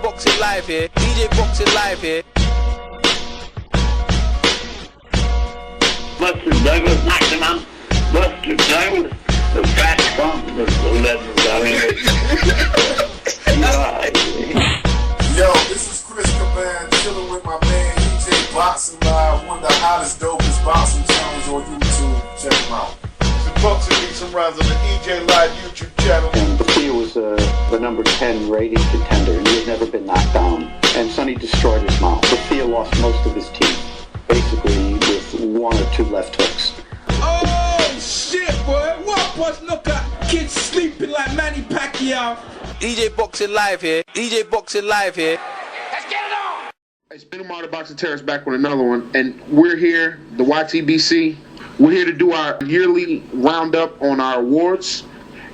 Boxing Live here. DJ Boxing Live here. Buster Douglas knocked him out. Buster Douglas, the fat bump, the legend. Yo, this is Chris Caban chilling with my man EJ Boxing Live, one of the hottest, dopest boxing channels on YouTube. Check him out. Boxing Beats and Rounds on the EJ Live YouTube channel. And Pacquiao was the number 10 rating contender, and he had never been knocked down. And Sonny destroyed his mouth. Pacquiao lost most of his teeth, basically with 1 or 2 left hooks. Oh shit, boy! What was look at kids sleeping like Manny Pacquiao? DJ Boxing Live here. DJ Boxing Live here. Let's get it on! It's been Amir, the Boxing Terrence, back with another one, and we're here, the YTBC. We're here to do our yearly roundup on our awards,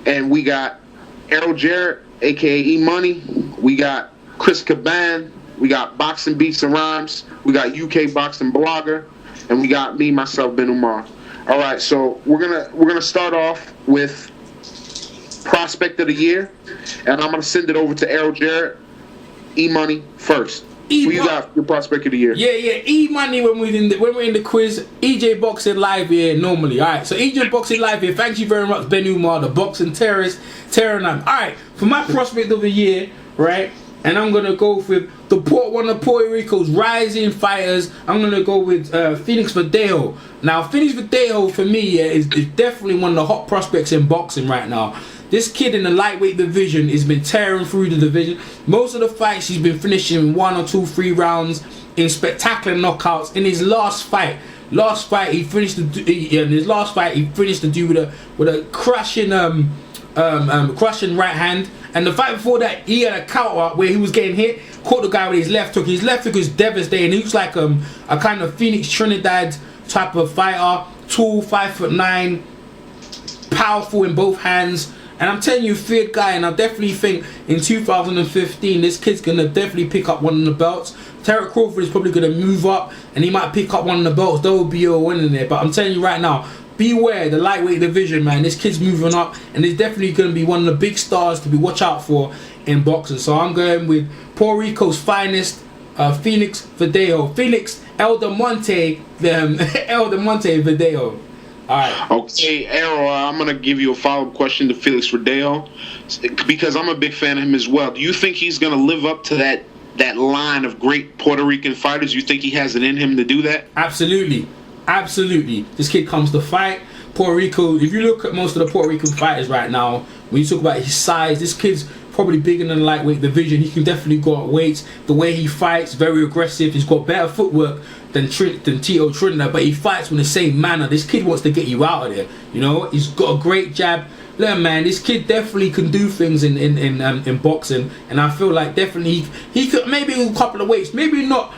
and we got Errol Jarrett, aka E-Money. We got Chris Caban. We got Boxing Beats and Rhymes. We got UK Boxing Blogger, and we got me, myself, Ben Umar. All right, so we're gonna start off with Prospect of the Year, and I'm gonna send it over to Errol Jarrett. E-Money first. Who you got your Prospect of the Year? Yeah. E-Money when we're in the quiz. EJ Boxing Live here normally. Alright, so EJ Boxing Live here. Thank you very much, Ben Umar, the boxing terrorist, Alright, for my Prospect of the Year, right? And I'm gonna go with one of Puerto Rico's rising fighters. I'm gonna go with Felix Verdejo. Now, Felix Verdejo for me is definitely one of the hot prospects in boxing right now. This kid in the lightweight division has been tearing through the division. Most of the fights he's been finishing 1 or 2, 3 rounds in spectacular knockouts. In his last fight he finished the dude with a crushing crushing right hand. And the fight before that, he had a counter where he was getting hit, caught the guy with his left hook. His left hook is devastating. He looks like a kind of Phoenix Trinidad type of fighter, tall, 5'9", powerful in both hands. And I'm telling you, feared guy, and I definitely think in 2015 this kid's gonna definitely pick up one of the belts. Terence Crawford is probably gonna move up, and he might pick up one of the belts. There will be a win in there. But I'm telling you right now, beware the lightweight division, man. This kid's moving up, and he's definitely gonna be one of the big stars to be watch out for in boxing. So I'm going with Puerto Rico's finest, Felix Verdejo. Felix El Monte Verdejo. Alright. Okay, Errol, I'm going to give you a follow-up question to Felix Verdejo because I'm a big fan of him as well. Do you think he's going to live up to that line of great Puerto Rican fighters? You think he has it in him to do that? Absolutely. This kid comes to fight. Puerto Rico, if you look at most of the Puerto Rican fighters right now, when you talk about his size, this kid's probably bigger than the lightweight division. He can definitely go up weights. The way he fights, very aggressive. He's got better footwork than Tito Trinidad, but he fights in the same manner. This kid wants to get you out of there. You know, he's got a great jab. Look, man, this kid definitely can do things in boxing, and I feel like definitely he could maybe a couple of weights, maybe not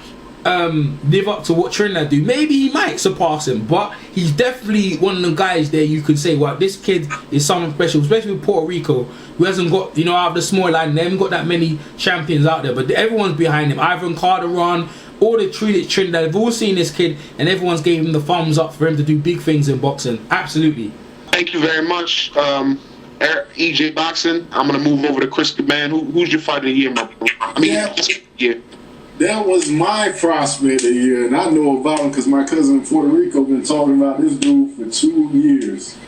live up to what Trinidad do. Maybe he might surpass him, but he's definitely one of the guys there you could say, well, this kid is something special, especially with Puerto Rico, who hasn't got, you know, out of the small line, they haven't got that many champions out there, but everyone's behind him. Ivan Calderon, all the Trinidad, they've all seen this kid, and everyone's gave him the thumbs up for him to do big things in boxing. Absolutely. Thank you very much, EJ Boxing. I'm going to move over to Chris Caban. Who's your fighter of the year, my bro? That was my prospect of the year, and I know about him because my cousin in Puerto Rico been talking about this dude for 2 years.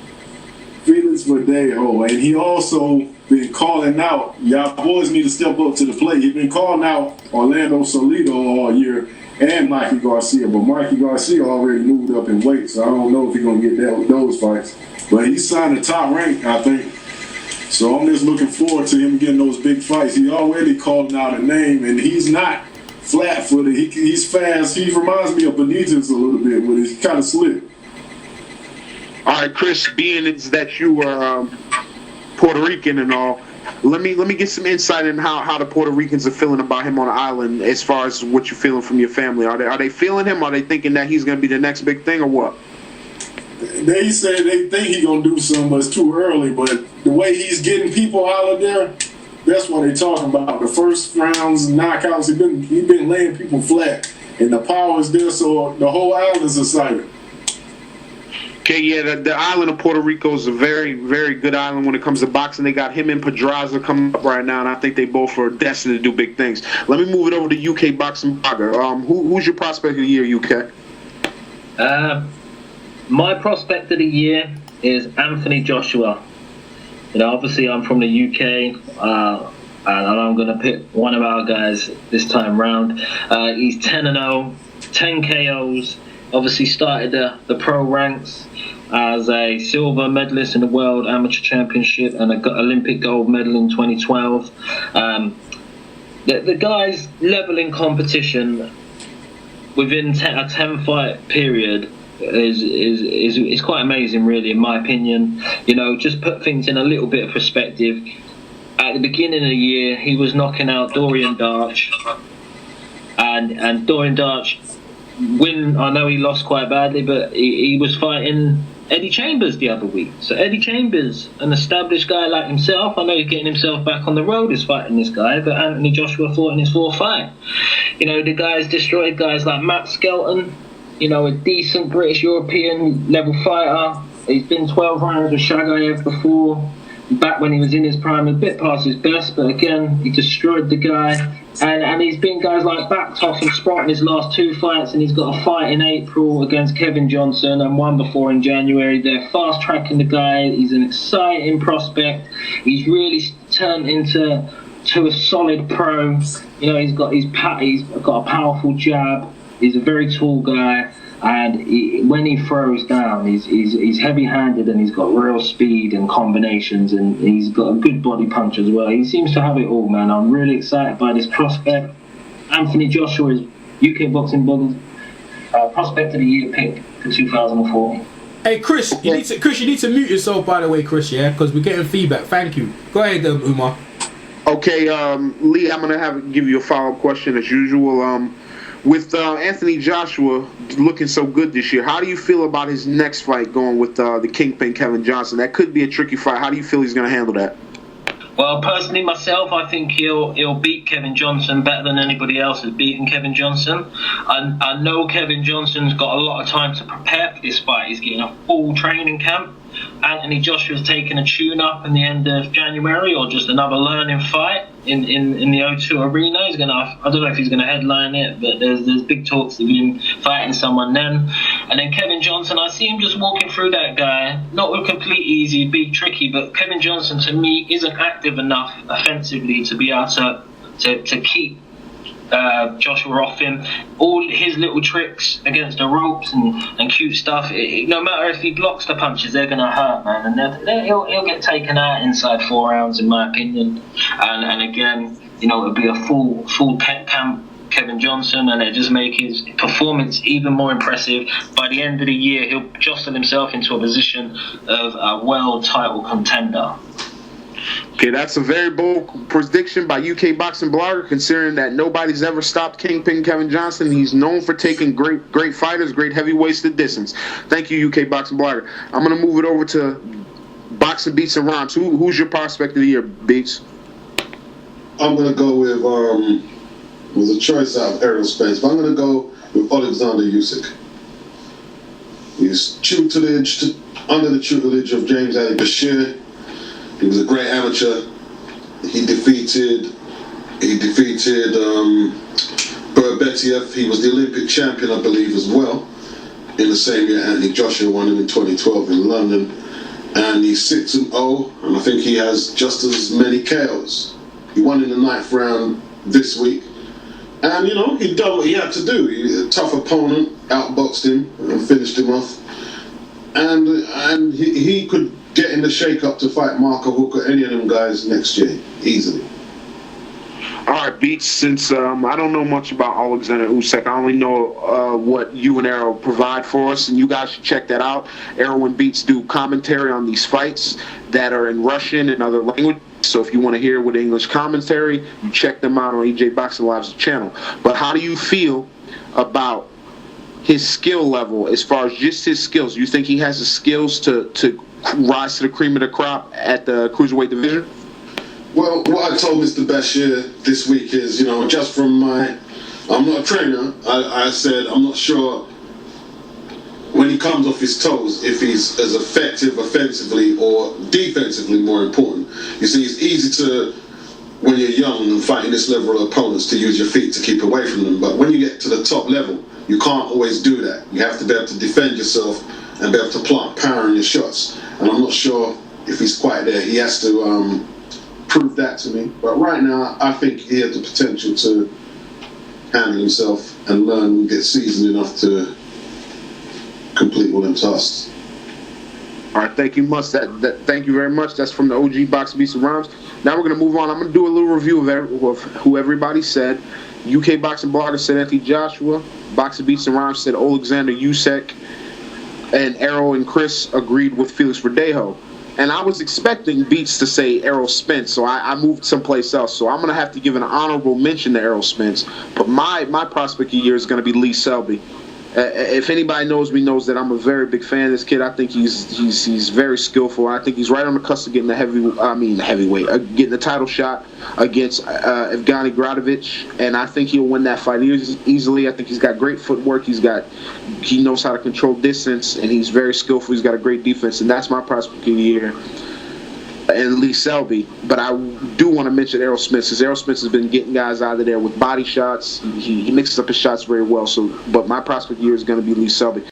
Felix Verdejo, and he also been calling out, y'all boys need to step up to the plate. He's been calling out Orlando Salido all year and Mikey Garcia, but Mikey Garcia already moved up in weight, so I don't know if he's going to get that with those fights. But he signed the top rank, I think. So I'm just looking forward to him getting those big fights. He already calling out a name, and he's not flat-footed. He's fast. He reminds me of Benitez a little bit, but he's kind of slick. All right, Chris, being it's that you are Puerto Rican and all, let me get some insight in how the Puerto Ricans are feeling about him on the island as far as what you're feeling from your family. Are they feeling him? Are they thinking that he's going to be the next big thing or what? They say they think he's going to do something, but it's too early. But the way he's getting people out of there, that's what they're talking about. The first rounds, knockouts, he been laying people flat. And the power is there, so the whole island is excited. Okay, yeah, the island of Puerto Rico is a very, very good island when it comes to boxing. They got him and Pedraza coming up right now, and I think they both are destined to do big things. Let me move it over to UK boxing blogger. Who's your prospect of the year, UK? My prospect of the year is Anthony Joshua. You know, obviously I'm from the UK, and I'm going to pick one of our guys this time round. He's 10-0, 10 KOs. Obviously started the pro ranks as a silver medalist in the World Amateur Championship and an Olympic gold medal in 2012. The guy's level in competition within a 10-fight period is quite amazing, really, in my opinion. You know, just put things in a little bit of perspective. At the beginning of the year, he was knocking out Dorian Darch, and Dorian Darch I know he lost quite badly, but he was fighting Eddie Chambers the other week. So Eddie Chambers, an established guy like himself, I know he's getting himself back on the road, is fighting this guy, but Anthony Joshua fought in his fourth fight. You know, the guy's destroyed guys like Matt Skelton, you know, a decent British European level fighter. He's been 12 rounds with Shagayev before, back when he was in his prime, a bit past his best, but again, he destroyed the guy. And he's been guys like Backtoff and Sprott in his last two fights, and he's got a fight in April against Kevin Johnson and one before in January. They're fast-tracking the guy. He's an exciting prospect. He's really turned into a solid pro. You know, he's got a powerful jab. He's a very tall guy. And when he throws down, he's heavy-handed, and he's got real speed and combinations, and he's got a good body punch as well. He seems to have it all, man. I'm really excited by this prospect. Anthony Joshua is UK Boxing Bloggers prospect of the year pick for 2014. Hey, Chris, you need to mute yourself, by the way, Chris, yeah? Because we're getting feedback. Thank you. Go ahead, Umar. Okay, Lee, I'm going to give you a follow-up question as usual. With Anthony Joshua looking so good this year, how do you feel about his next fight going with the Kingpin Kevin Johnson? That could be a tricky fight. How do you feel he's going to handle that? Well, personally, myself, I think he'll beat Kevin Johnson better than anybody else has beaten Kevin Johnson. I know Kevin Johnson's got a lot of time to prepare for this fight. He's getting a full training camp. Anthony Joshua's taking a tune-up in the end of January, or just another learning fight in the O2 Arena. I don't know if he's gonna headline it, but there's big talks of him fighting someone then. And then Kevin Johnson, I see him just walking through that guy. Not with complete easy, big tricky, but Kevin Johnson to me isn't active enough offensively to be able to keep Joshua off him. All his little tricks against the ropes and cute stuff, no matter if he blocks the punches, they're going to hurt, man. And he'll get taken out inside 4 rounds, in my opinion. And again, you know, it'll be a full camp Kevin Johnson, and it just make his performance even more impressive. By the end of the year, he'll jostle himself into a position of a world title contender. Okay, that's a very bold prediction by UK Boxing Blogger, considering that nobody's ever stopped Kingpin Kevin Johnson. He's known for taking great fighters, great heavyweights to distance. Thank you, UK Boxing Blogger. I'm going to move it over to Boxing Beats and Rhymes. Who's your prospect of the year, Beats? I'm going to go with, was a choice out of aerospace, but I'm going to go with Alexander Usyk. He's under the tutelage of James Ali Bashir. He was a great amateur. He defeated Berbetiev. He was the Olympic champion, I believe, as well. In the same year, Anthony Joshua won him in 2012 in London. And he's 6-0, and I think he has just as many KOs. He won in the 9th round this week. And, you know, he done what he had to do. He, a tough opponent, outboxed him and finished him off. And he could get in the shake-up to fight Marco Hook or any of them guys next year, easily. All right, Beats, since I don't know much about Alexander Usyk, I only know what you and Arrow provide for us, and you guys should check that out. Arrow and Beats do commentary on these fights that are in Russian and other languages. So if you want to hear with English commentary, you check them out on EJ Boxing Live's channel. But how do you feel about his skill level as far as just his skills? You think he has the skills to rise to the cream of the crop at the cruiserweight division? Well, what I told Mr. Bashir this week is, you know, just from I'm not a trainer, I said I'm not sure when he comes off his toes, if he's as effective offensively or defensively, more important. You see, it's easy to, when you're young and fighting this level of opponents, to use your feet to keep away from them. But when you get to the top level, you can't always do that. You have to be able to defend yourself and be able to plant power in your shots. And I'm not sure if he's quite there. He has to prove that to me. But right now, I think he has the potential to handle himself and learn and get seasoned enough to complete all them tasks. All right, thank you much. Thank you very much. That's from the OG Box Beats and Rhymes. Now we're going to move on. I'm going to do a little review of who everybody said. UK Boxing Blogger said Anthony Joshua. Boxing Beats and Rhymes said Alexander Usyk. And Errol and Chris agreed with Felix Verdejo. And I was expecting Beats to say Errol Spence, so I moved someplace else. So I'm going to have to give an honorable mention to Errol Spence. But my prospect of the year is going to be Lee Selby. If anybody knows me, knows that I'm a very big fan of this kid. I think he's very skillful. I think he's right on the cusp of getting the heavyweight, getting the title shot against Evgeny Gradovich, and I think he'll win that fight easily. I think he's got great footwork. He knows how to control distance, and he's very skillful. He's got a great defense, and that's my prospect of the year. And Lee Selby, but I do want to mention Errol Spence, because Errol Spence has been getting guys out of there with body shots. He mixes up his shots very well. But my prospect year is going to be Lee Selby.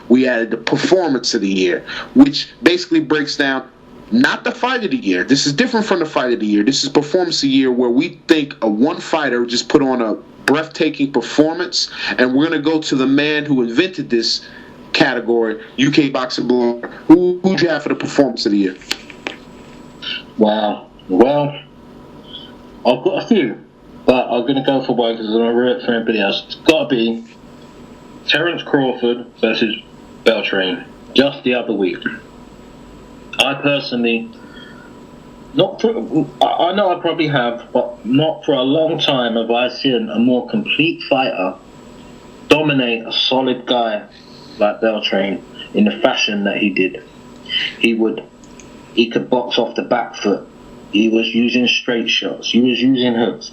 We added the performance of the year, which basically breaks down not the fight of the year. This is different from the fight of the year. This is performance of the year, where we think one fighter just put on a breathtaking performance, and we're going to go to the man who invented this category, UK Boxing Blogger. Who'd you have for the performance of the year? Wow. Well, I've got a few, but I'm going to go for one because I'm going to root for everybody else. It's got to be Terence Crawford versus Beltran, just the other week. I personally, I know I probably have, but not for a long time have I seen a more complete fighter dominate a solid guy like Beltran in the fashion that he did. He could box off the back foot. He was using straight shots. He was using hooks.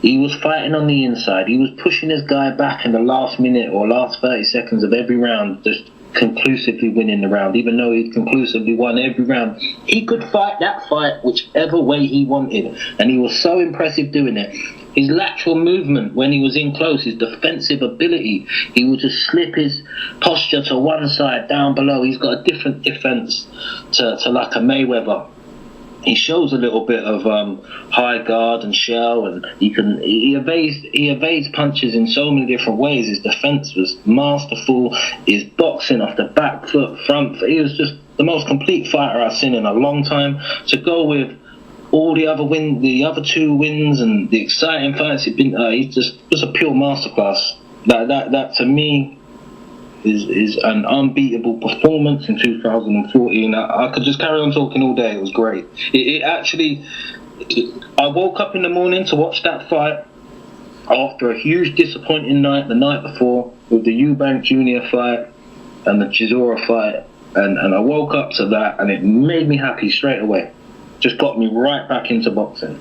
He was fighting on the inside. He was pushing his guy back in the last minute or last 30 seconds of every round, just conclusively winning the round, even though he'd conclusively won every round. He could fight that fight whichever way he wanted, and he was so impressive doing it. His lateral movement when he was in close, his defensive ability, he would just slip his posture to one side, down below. He's got a different defense to like a Mayweather. He shows a little bit of high guard and shell, and he evades punches in so many different ways. His defense was masterful. His boxing off the back foot, front foot, he was just the most complete fighter I've seen in a long time. To go with all the other two wins and the exciting fights, he's just a pure masterclass. That to me is an unbeatable performance in 2014. I could just carry on talking all day. It was great. I woke up in the morning to watch that fight after a huge disappointing night the night before with the Eubank Jr. fight and the Chisora fight, and I woke up to that, and it made me happy straight away. Just got me right back into boxing.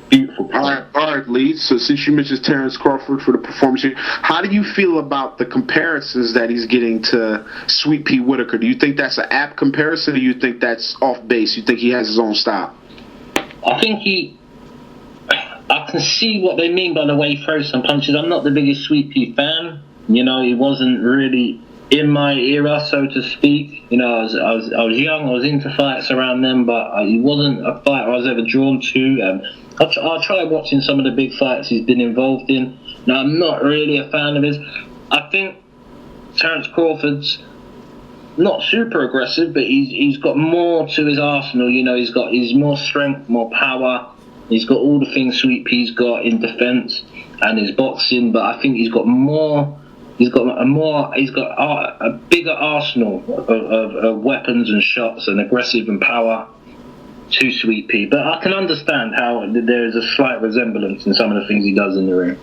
Beautiful. All right, Lee. So since you mentioned Terence Crawford for the performance here, how do you feel about the comparisons that he's getting to Sweet Pea Whitaker? Do you think that's an apt comparison, or do you think that's off base? You think he has his own style? I think I can see what they mean by the way he throws some punches. I'm not the biggest Sweet Pea fan. You know, he wasn't really in my era, so to speak. You know, I was young, I was into fights around them, but he wasn't a fighter I was ever drawn to. I'll try watching some of the big fights he's been involved in. Now, I'm not really a fan of his. I think Terence Crawford's not super aggressive, but he's got more to his arsenal. You know, he's more strength, more power. He's got all the things Sweet Pea's got in defense and his boxing, but I think he's got more. He's got a bigger arsenal of weapons and shots and aggressive and power to Sweet Pea. But I can understand how there is a slight resemblance in some of the things he does in the ring.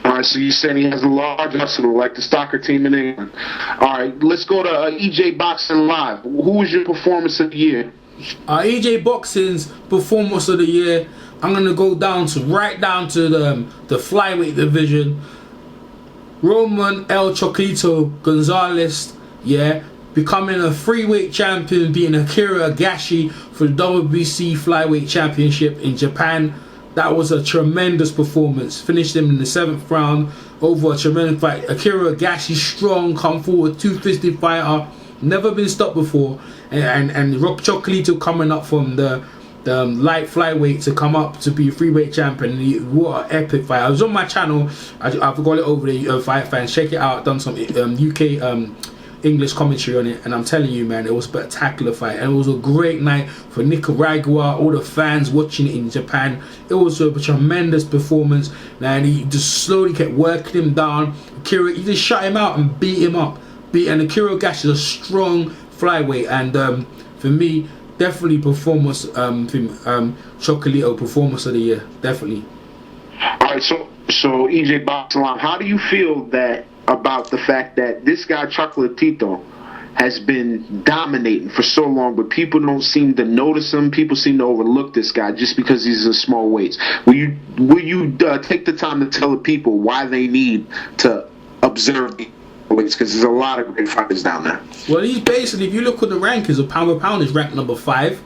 All right, so you're saying he has a large arsenal like the Stalker team in England. All right, let's go to EJ Boxing Live. Who was your performance of the year? EJ Boxing's performance of the year, I'm going to go right down to the flyweight division. Roman El Chocolito Gonzalez, yeah, becoming a freeweight champion, beating Akira Agashi for the WBC flyweight championship in Japan. That was a tremendous performance. Finished him in the 7th round over a tremendous fight. Akira Agashi, strong, come forward, two-fisted fighter, never been stopped before. And Rock Chocolito coming up from the light flyweight to come up to be freeweight champion. What an epic fight. I was on my channel. I've got it over there, fight fans. Check it out. I've done some UK English commentary on it, and I'm telling you, man, it was a spectacular fight, and it was a great night for Nicaragua, all the fans watching it in Japan. It was a tremendous performance, and he just slowly kept working him down. Akira, he just shut him out and beat him up. And Akira Agashi is a strong flyweight, and for me, definitely performance, Chocolito performance of the year, definitely. All right, so EJ Boxalam, how do you feel about the fact that this guy Chocolatito has been dominating for so long, but people don't seem to notice him? People seem to overlook this guy just because he's a small weight. Will you take the time to tell the people why they need to observe the weights, because there's a lot of great fighters down there? Well, he's basically, if you look at the rankings of pound per pound, he's ranked number 5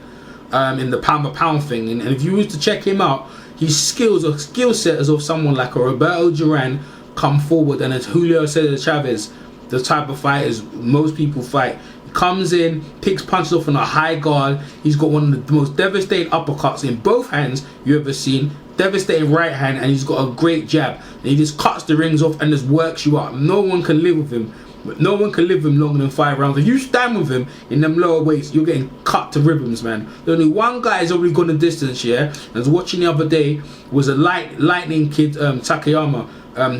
in the pound per pound thing, and if you was to check him out, his skill set is of someone like a Roberto Duran come forward, and as Julio Cesar Chavez, the type of fighters most people fight. He comes in, picks punches off on a high guard. He's got one of the most devastating uppercuts in both hands you ever seen. Devastating right hand, and he's got a great jab. And he just cuts the rings off and just works you up. No one can live with him. No one can live with him longer than 5 rounds. If you stand with him in them lower weights, you're getting cut to ribbons, man. There's only one guy who's already gone the distance, yeah. I was watching the other day, was a lightning kid, Takayama.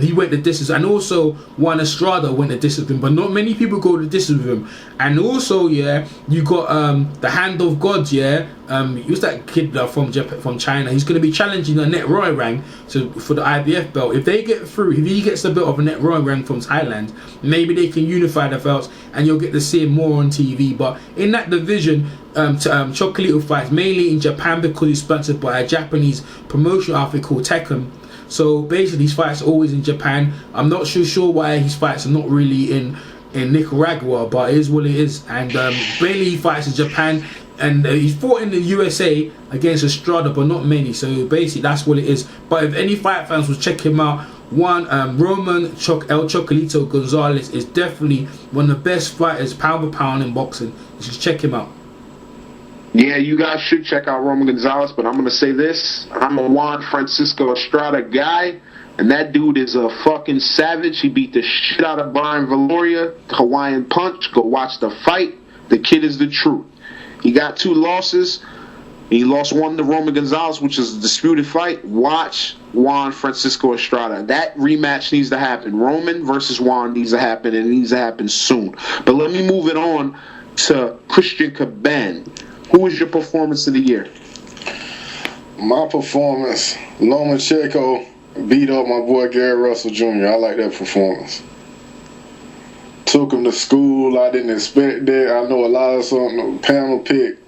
He went the distance, and also Juan Estrada went the distance with him, but not many people go the distance with him. And also, yeah, you got the Hand of God, yeah. Who's that kid from China? He's going to be challenging the Net Roy Rang for the IBF belt. If they get through, if he gets the belt of a Net Roy Rang from Thailand, maybe they can unify the belts, and you'll get to see him more on TV. But in that division, Chocolito fights mainly in Japan because he's sponsored by a Japanese promotion outfit called Tekken. So basically, his fights are always in Japan. I'm not sure why his fights are not really in Nicaragua, but it is what it is. And mainly he fights in Japan, and he's fought in the USA against Estrada, but not many. So basically, that's what it is. But if any fight fans will check him out, Roman El Chocolito Gonzalez is definitely one of the best fighters pound per pound in boxing. You should check him out. Yeah, you guys should check out Roman Gonzalez, but I'm going to say this. I'm a Juan Francisco Estrada guy, and that dude is a fucking savage. He beat the shit out of Brian Valoria, Hawaiian Punch. Go watch the fight. The kid is the truth. He got 2 losses. He lost one to Roman Gonzalez, which is a disputed fight. Watch Juan Francisco Estrada. That rematch needs to happen. Roman versus Juan needs to happen, and it needs to happen soon. But let me move it on to Christian Caban. Who was your performance of the year? My performance, Lomachenko beat up my boy Gary Russell Jr. I like that performance. Took him to school. I didn't expect that. I know a lot of some panel picked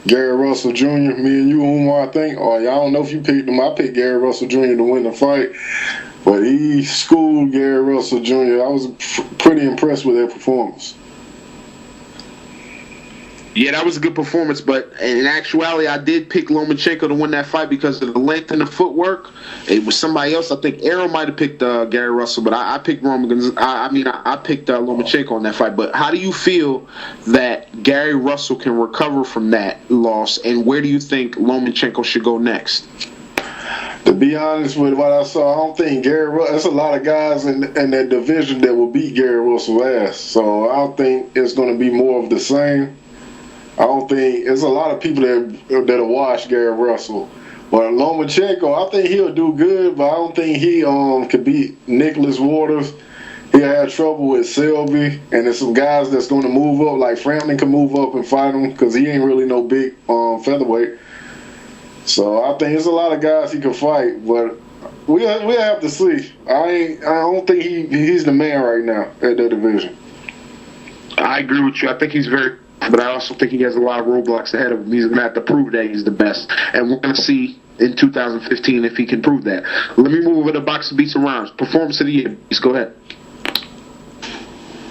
Gary Russell Jr. Me and you, Umar, I think. Or I don't know if you picked him. I picked Gary Russell Jr. to win the fight. But he schooled Gary Russell Jr. I was pretty impressed with that performance. Yeah, that was a good performance, but in actuality, I did pick Lomachenko to win that fight because of the length and the footwork. It was somebody else. I think Arrow might have picked Gary Russell, but I picked I picked Lomachenko on that fight. But how do you feel that Gary Russell can recover from that loss, and where do you think Lomachenko should go next? To be honest with what I saw, I don't think Gary Russell, there's a lot of guys in that division that will beat Gary Russell's ass. So I don't think it's going to be more of the same. I don't think there's a lot of people that'll watch Gary Russell, but Lomachenko, I think he'll do good, but I don't think he could beat Nicholas Waters. He'll have trouble with Selby, and there's some guys that's going to move up, like Frampton can move up and fight him because he ain't really no big featherweight. So I think there's a lot of guys he can fight, but we'll have to see. I don't think he's the man right now at that division. I agree with you. I think he's but I also think he has a lot of roadblocks ahead of him. He's going to have to prove that he's the best. And we're going to see in 2015 if he can prove that. Let me move over to boxing beats and rounds. Performance of the year. Please go ahead.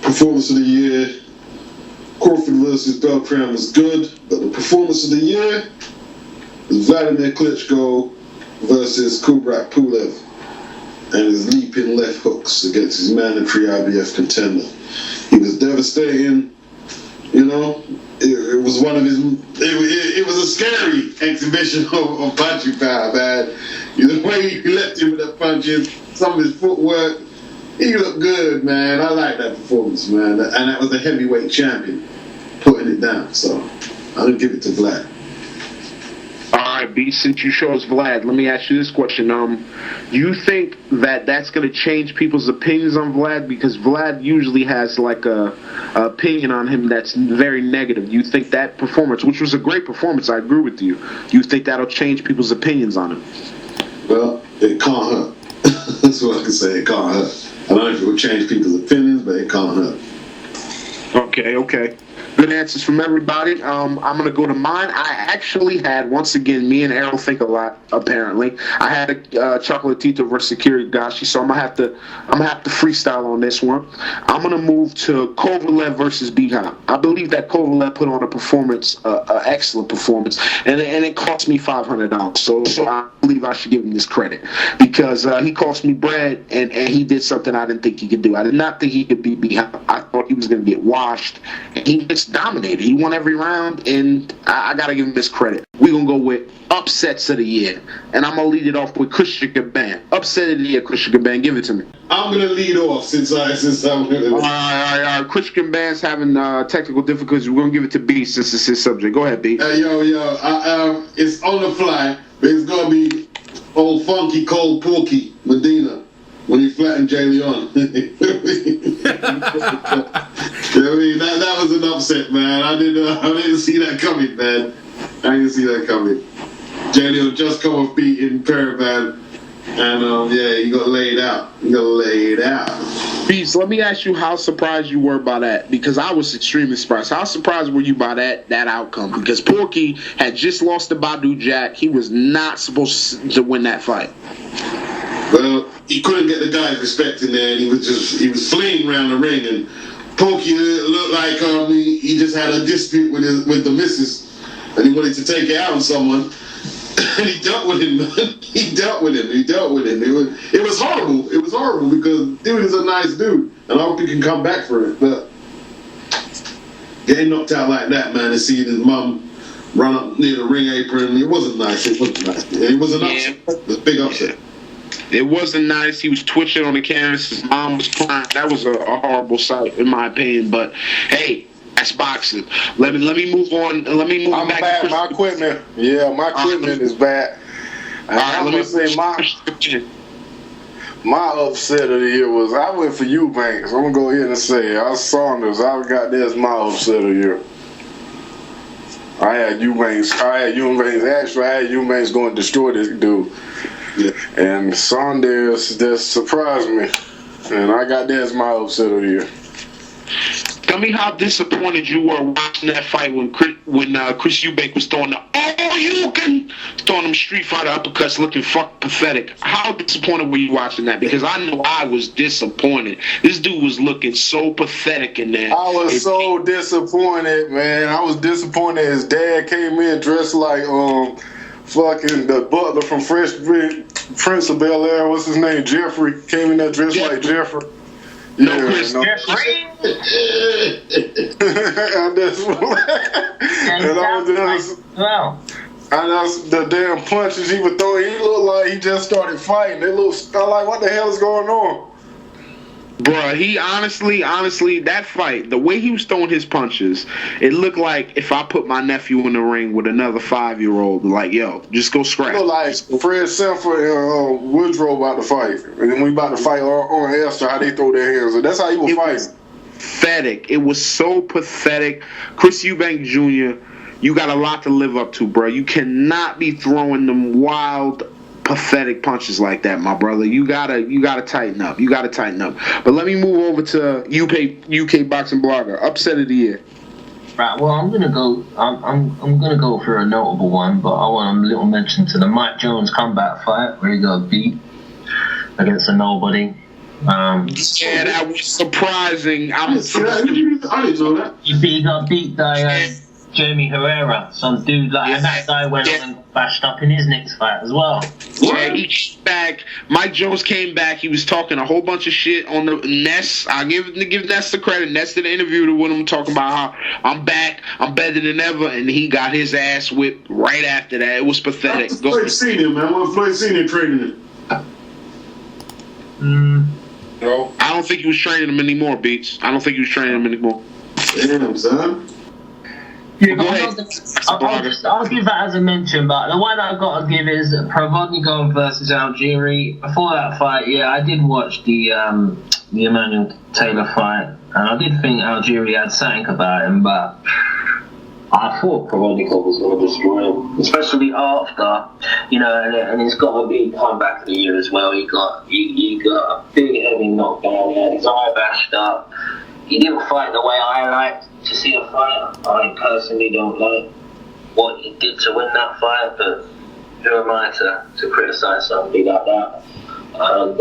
Performance of the year. Crawford versus Beltran was good, but the performance of the year was Vladimir Klitschko versus Kubrat Pulev and his leaping left hooks against his mandatory IBF contender. He was devastating, you know. It was one of his. It was a scary exhibition of punching power, man. The way he left him with the punches, some of his footwork, he looked good, man. I like that performance, man. And that was the heavyweight champion putting it down. So I'm gonna give it to Vlad. All right, B, since you chose Vlad, let me ask you this question. Do you think that that's going to change people's opinions on Vlad? Because Vlad usually has like a opinion on him that's very negative. Do you think that performance, which was a great performance, I agree with you, do you think that'll change people's opinions on him? Well, it can't hurt. That's what I can say. It can't hurt. I don't know if it will change people's opinions, but it can't hurt. Okay. Good answers from everybody. I'm gonna go to mine. I actually had, once again, me and Errol think a lot. Apparently, I had a Chocolatito versus Kirigashii, so I'm gonna have to freestyle on this one. I'm gonna move to Kovalev versus Biham. I believe that Kovalev put on a performance, excellent performance, and it cost me $500. So I believe I should give him this credit because he cost me bread and he did something I didn't think he could do. I did not think he could beat Biham. I thought he was gonna get washed, and he just dominated. He won every round, and I gotta give him this credit. We're gonna go with upsets of the year, and I'm gonna lead it off with Kokietgym. Upset of the year, Kokietgym. Give it to me. I'm gonna lead off since I'm gonna. All right. Kokietgym's having technical difficulties. We're gonna give it to B since it's his subject. Go ahead, B. It's on the fly, but it's gonna be old funky cold Porky Medina when he flattened Jay Leon. That was an upset, man. I didn't see that coming, man. I didn't see that coming. Jay Leon just come off beating Paravan, and he got laid out. Beast, let me ask you how surprised you were by that, because I was extremely surprised. How surprised were you by that outcome? Because Porky had just lost to Badu Jack. He was not supposed to win that fight. Well, he couldn't get the guy's respect in there, and he was fleeing around the ring, and Porky looked like he just had a dispute with the missus, and he wanted to take it out on someone, and he dealt with him, man. He dealt with him. It was horrible. It was horrible because dude is a nice dude, and I hope he can come back for it. But getting knocked out like that, man, and seeing his mum run up near the ring apron, it wasn't nice. It was an upset. It was a big upset. It wasn't nice. He was twitching on the canvas. His mom was crying. That was a horrible sight, in my opinion. But hey, that's boxing. Let me move on. Let me move back. Bad. My equipment. Yeah, my equipment is bad. I'm gonna say my upset of the year was I went for Eubanks. I'm gonna go ahead and say I was Saunders. I got this my upset of the year. I had Eubanks. Actually, I had Eubanks going to destroy this dude. Yeah. And Saunders just surprised me, and I got that as my upset of the year. Tell me how disappointed you were watching that fight when Chris Eubank was throwing throwing them Street Fighter uppercuts, looking pathetic. How disappointed were you watching that? Because I know I was disappointed. This dude was looking so pathetic in there. I was so disappointed, man. I was disappointed. His dad came in dressed like fucking the butler from Fresh Prince of Bel-Air. What's his name? Jeffrey. Came in there dressed like Jeffrey. Jeffrey. And the damn punches he was throwing, he looked like he just started fighting. I'm like, what the hell is going on? Bruh, he honestly, that fight, the way he was throwing his punches, it looked like if I put my nephew in the ring with another 5-year-old, like, yo, just go scratch. It looked like Fred Sanford and Woodrow about to fight. And then we about to fight on Esther, how they throw their hands. And that's how he was fighting. Pathetic. It was so pathetic. Chris Eubank Jr., you got a lot to live up to, bro. You cannot be throwing them wild, pathetic punches like that, my brother. You gotta tighten up. But let me move over to UK boxing blogger. Upset of the year. Right. Well, I'm gonna go. I'm gonna go for a notable one, but I want a little mention to the Mike Jones comeback fight where he got beat against a nobody. Yeah, that was surprising. I didn't know that. He got beat by Jeremy Herrera, some dude like, and that guy went on and got bashed up in his next fight as well. Yeah, he came back. Mike Jones came back. He was talking a whole bunch of shit on the Ness. I give Ness the credit. Ness did an interview with him talking about how I'm back, I'm better than ever, and he got his ass whipped right after that. It was pathetic. Floyd Senior, man. When Floyd Senior training him. No, I don't think he was training him anymore, Beats. I don't think he was training him anymore. Damn, son. Yeah, I'll give that as a mention, but the one I've got to give is Provodnikov versus Algieri. Before that fight, yeah, I did watch the Emmanuel Taylor fight, and I did think Algieri had something about him, but I thought Provodnikov was going to destroy him, especially after, and he's got a big comeback of the year as well. He got a big heavy knockdown, he had his eye bashed up. He didn't fight the way I like to see a fight. I personally don't like what he did to win that fight, but who am I to criticise somebody like that? And,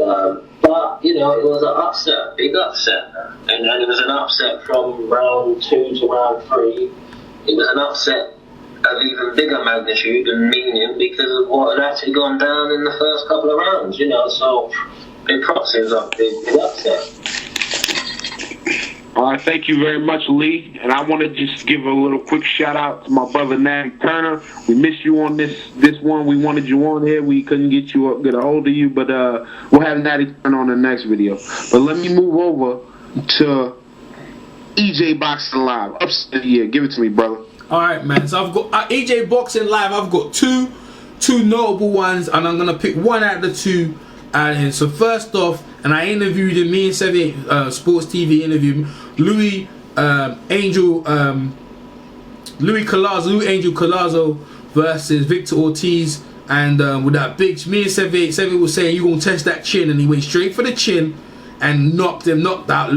but, it was an upset, big upset. And it was an upset from round 2 to round 3. It was an upset of even bigger magnitude and meaning because of what had actually gone down in the first couple of rounds, so big props, it was a big upset. All right, thank you very much, Lee. And I want to just give a little quick shout out to my brother Natty Turner. We missed you on this one. We wanted you on here. We couldn't get a hold of you, but we'll have Natty Turner on the next video. But let me move over to EJ Boxing Live. Upset of the year. Give it to me, brother. All right, man. So I've got EJ Boxing Live. I've got two notable ones, and I'm gonna pick one out of the two. And so first off, and I interviewed him, me and Sevi, Sports TV interviewed him, Louis Angel Collazo versus Victor Ortiz, and with that big, me and Sevi was saying, you gonna test that chin, and he went straight for the chin and knocked out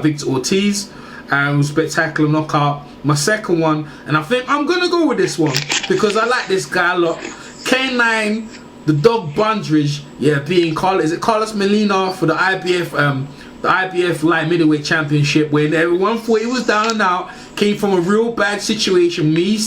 Victor Ortiz. And it was a spectacular knockout. My second one, and I think I'm gonna go with this one because I like this guy a lot. K9, the dog Bundridge, being Carlos Molina for the IBF light middleweight championship, when everyone thought he was down and out, came from a real bad situation. Me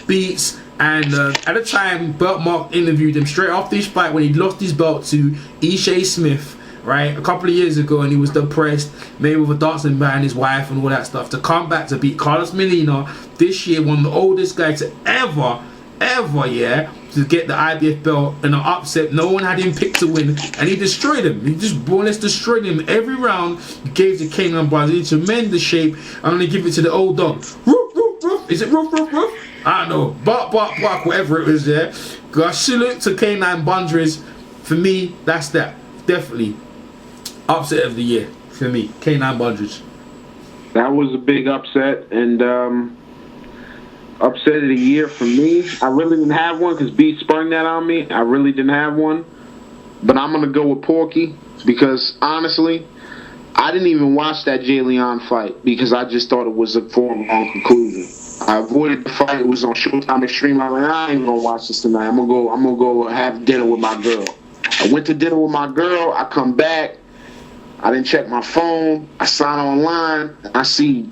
Beats, and at the time, Burt Mark interviewed him straight after his fight when he lost his belt to Ishe Smith, right, a couple of years ago, and he was depressed, maybe with a dancing man, his wife, and all that stuff. To come back to beat Carlos Molina this year, one of the oldest guys to ever, to get the IBF belt in an upset. No one had him picked to win, and he destroyed him. He just more or less destroyed him every round. He gave the K9 brothers in tremendous shape. I'm gonna give it to the old dog. Roof, roof, roof. Is it roof, roof, roof? I don't know. Bark, bark, bark, whatever it is. Salute to K9 Bundridge. For me, that's that. Definitely upset of the year for me. K9 Bundridge. That was a big upset, and upset of the year for me. I really didn't have one because B sprung that on me. I really didn't have one. But I'm going to go with Porky because, honestly, I didn't even watch that Jay Leon fight because I just thought it was a foregone conclusion. I avoided the fight. It was on Showtime Extreme. I'm like, I ain't going to watch this tonight. I'm gonna go have dinner with my girl. I went to dinner with my girl. I come back. I didn't check my phone. I sign online. I see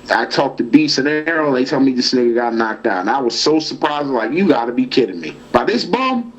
I talked to Beast and Arrow. They tell me this nigga got knocked out. And I was so surprised. Like, you got to be kidding me. By this bum?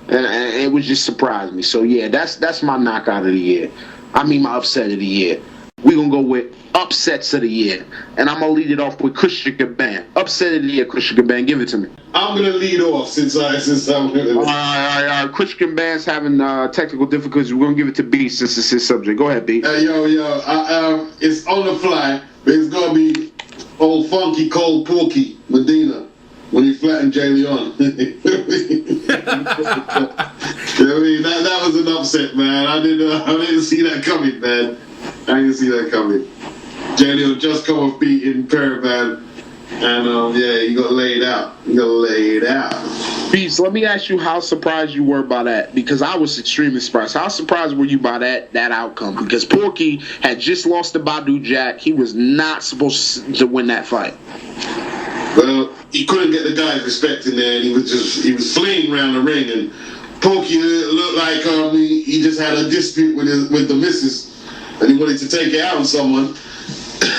And it was just surprised me. So, yeah, that's my knockout of the year. I mean, my upset of the year. We're going to go with upsets of the year. And I'm going to lead it off with Christian Gaban. Upset of the year, Christian Gaban. Give it to me. I'm going to lead off since I'm going to... All right. Christian Gaban's having technical difficulties. We're going to give it to Beast since it's his subject. Go ahead, Beast. It's on the fly. It's going to be old funky cold Porky Medina when he flattened Jay Leon. That was an upset, man. I didn't see that coming, man. I didn't see that coming. Jay Leon just come off beating Paravan. And yeah, he got laid out. Beast, let me ask you how surprised you were by that, because I was extremely surprised. How surprised were you by that outcome? Because Porky had just lost to Badu Jack. He was not supposed to win that fight. Well, he couldn't get the guy's respect in there, and he was fleeing around the ring, and Porky looked like he just had a dispute with the missus, and he wanted to take it out on someone.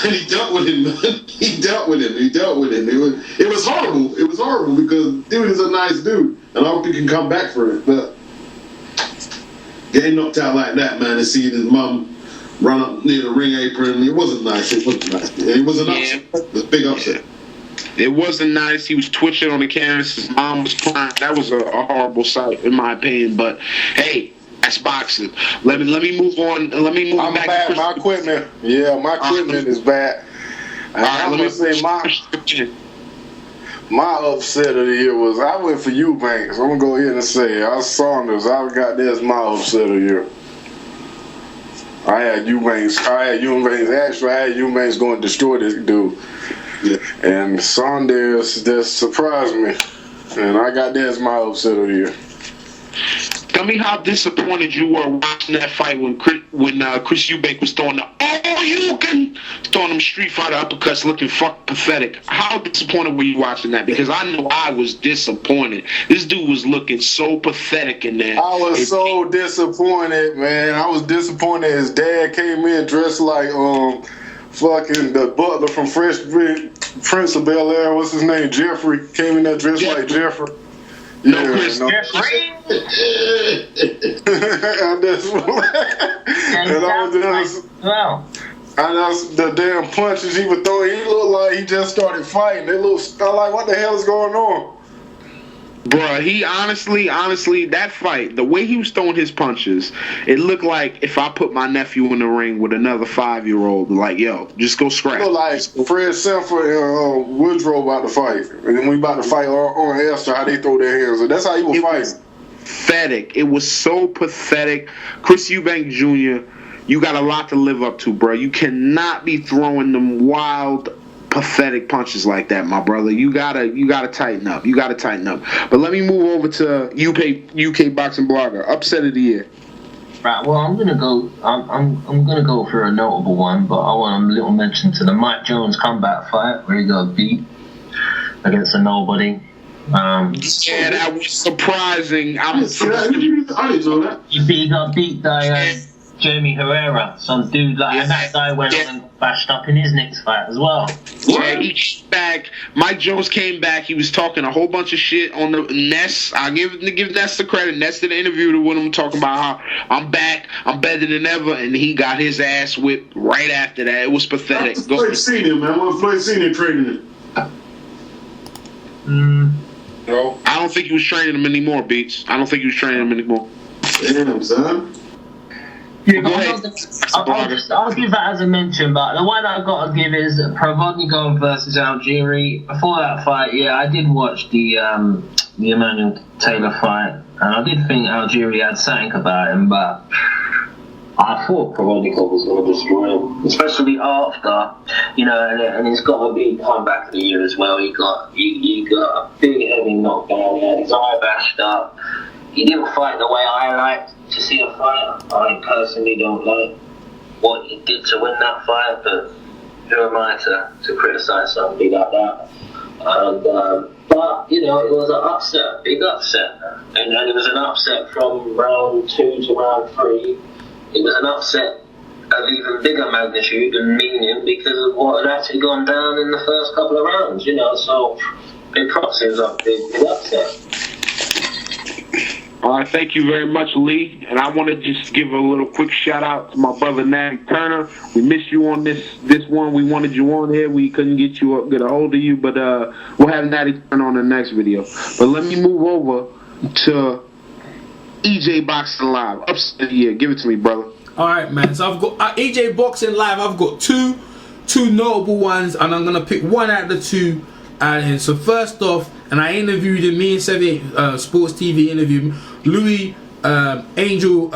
And he dealt with him, man. He dealt with him. It was horrible. It was horrible because dude is a nice dude, and I hope he can come back for it. But getting knocked out like that, man, and seeing his mum run up near the ring apron, it wasn't nice. It was an upset. It was a big upset. It wasn't nice. He was twitching on the canvas. His mom was crying. That was a horrible sight, in my opinion. But hey, that's boxing. Let me move on. Let me move back. Bad. My equipment. Yeah, my equipment is bad. I'm gonna say my upset of the year was I went for Eubanks. I'm gonna go ahead and say I Saunders. I got this my upset of the year. I had Eubanks. Actually, I had Eubanks going to destroy this dude. Yeah. And Saunders just surprised me, and I got that as my upset of the year. Tell me how disappointed you were watching that fight when Chris Eubank was throwing throwing them Street Fighter uppercuts, looking pathetic. How disappointed were you watching that? Because I know I was disappointed. This dude was looking so pathetic in there. I was so disappointed, man. I was disappointed. His dad came in dressed like fucking the butler from Fresh Prince of Bel-Air. What's his name? Jeffrey came in there dressed like Jeffrey. No, Chris Jeffrey. And the damn punches he was throwing, he looked like he just started fighting. I'm like, what the hell is going on? Bruh, he honestly, that fight, the way he was throwing his punches, it looked like if I put my nephew in the ring with another 5-year-old, like, yo, just go scrap. It looked like Fred Sanford and Woodrow about to fight. And then we about to fight on Esther, how they throw their hands. And that's how he was fighting. Pathetic. It was so pathetic. Chris Eubank Jr., you got a lot to live up to, bro. You cannot be throwing them wild, pathetic punches like that, my brother. You gotta tighten up. But let me move over to UK boxing blogger. Upset of the year. Right. Well, I'm gonna go for a notable one, but I want a little mention to the Mike Jones comeback fight where he got beat against a nobody. Yeah, that was surprising. I didn't know that. He got beat by Jamie Herrera, some dude and that guy went on and got bashed up in his next fight as well. Yeah, he came back. Mike Jones came back. He was talking a whole bunch of shit on the Ness. I give Ness the credit. Ness did an interview with him talking about how I'm back, I'm better than ever, and he got his ass whipped right after that. It was pathetic. Floyd Senior, man. When Floyd Senior training him. No, I don't think he was training him anymore, Beats. I don't think he was training him anymore. Damn, son. Yeah, I'll give that as a mention, but the one I've got to give is Provodnikov versus Algieri. Before that fight, I did watch the Emmanuel Taylor fight, and I did think Algieri had something about him, but I thought Provodnikov was going to destroy him, especially after, and it's got to be comeback of the year as well. He got a big heavy knockdown, he had his eye bashed up. He didn't fight the way I like to see a fight. I personally don't like what he did to win that fight, but who am I to criticise somebody like that? And, but, it was an upset, big upset. And it was an upset from round 2 to round 3. It was an upset of even bigger magnitude and meaning because of what had actually gone down in the first couple of rounds, so big props, it was a big upset. All right, thank you very much, Lee. And I want to just give a little quick shout out to my brother Natty Turner. We missed you on this one. We wanted you on here. We couldn't get a hold of you, but we'll have Natty Turner on the next video. But let me move over to EJ Boxing Live. Upset of the year. Give it to me, brother. All right, man. So I've got EJ Boxing Live. I've got two notable ones, and I'm gonna pick one out of the two. And so first off, and I interviewed him, me and 78 Sports TV interviewed Louis Angel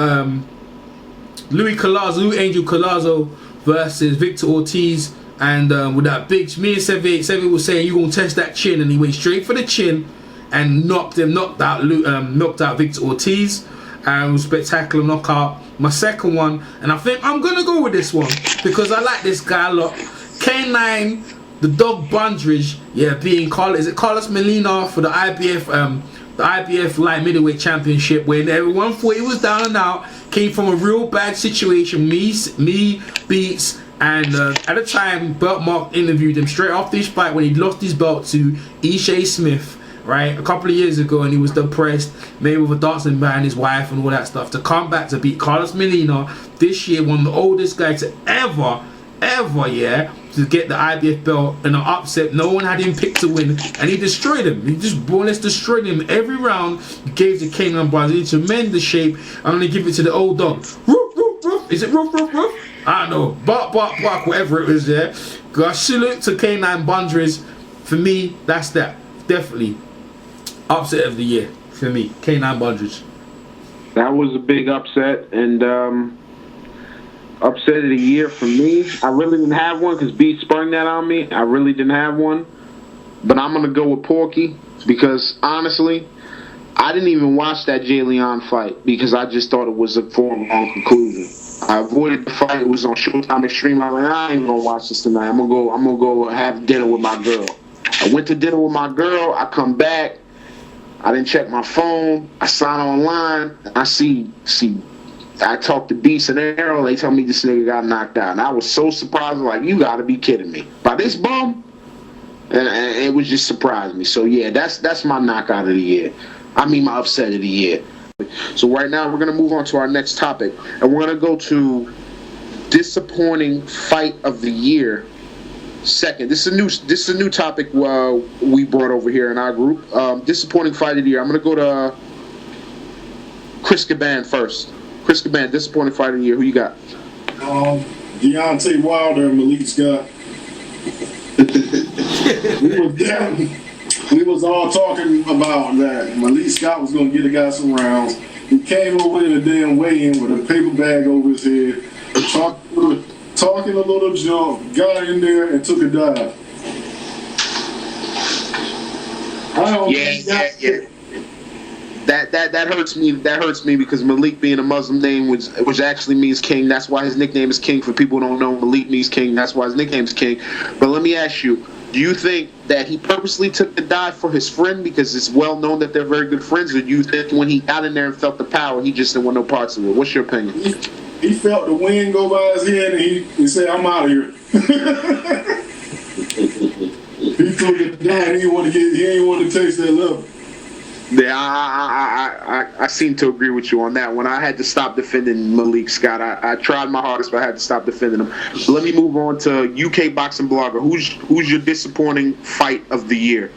Collazo versus Victor Ortiz. And with that big, me and Sevi was saying you gonna test that chin, and he went straight for the chin and knocked out Victor Ortiz. And it was a spectacular knockout. My second one, and I think I'm gonna go with this one because I like this guy a lot. K9, the dog Bundridge, being Carlos Molina for the IBF light middleweight championship, when everyone thought he was down and out, came from a real bad situation. Me beats. And at the time, Belt Mark interviewed him straight after his fight when he lost his belt to Ishe Smith, right, a couple of years ago, and he was depressed, maybe with a dancing man, his wife, and all that stuff. To come back to beat Carlos Molina this year, one of the oldest guys to ever, to get the IBF belt in an upset. No one had him picked to win, and he destroyed him. He just more or less destroyed him every round. He gave the K9 brothers in tremendous shape. I'm gonna give it to the old dog. Roof, roof, roof. Is it roof, roof, roof? I don't know, bark, whatever it was there. Salute to K9 Bundridge. For me, that's that. Definitely upset of the year for me, K9 Bundridge. That was a big upset, and upset of the year for me. I really didn't have one because B sprung that on me. I really didn't have one, but I'm gonna go with Porky because honestly, I didn't even watch that Jay Leon fight because I just thought it was a foregone conclusion. I avoided the fight. It was on Showtime Extreme. I'm like, I ain't gonna watch this tonight. I'm gonna go have dinner with my girl. I went to dinner with my girl. I come back. I didn't check my phone. I sign online. I see. I talked to Beast and Arrow. They tell me this nigga got knocked out, and I was so surprised. Like, you gotta be kidding me! By this bum, and it was just surprised me. So yeah, that's my knockout of the year. I mean, my upset of the year. So right now we're gonna move on to our next topic, and we're gonna go to disappointing fight of the year. Second, this is a new topic we brought over here in our group. Disappointing fight of the year. I'm gonna go to Chris Caban first. Chris Caban, disappointing fight of the year. Who you got? Deontay Wilder and Malik Scott. We was all talking about that Malik Scott was gonna get a guy some rounds. He came over in a damn weigh-in with a paper bag over his head, talking a little junk, got in there and took a dive. That hurts me. That hurts me because Malik being a Muslim name, which actually means king. That's why his nickname is King. For people who don't know, Malik means king. That's why his nickname is King. But let me ask you, do you think that he purposely took the dive for his friend because it's well known that they're very good friends, or do you think when he got in there and felt the power, he just didn't want no parts of it? What's your opinion? He felt the wind go by his head, and he said, "I'm out of here." He took it down. He didn't want to taste that love. Yeah, I seem to agree with you on that one. I had to stop defending Malik Scott. I tried my hardest, but I had to stop defending him. But let me move on to UK boxing blogger. Who's your disappointing fight of the year?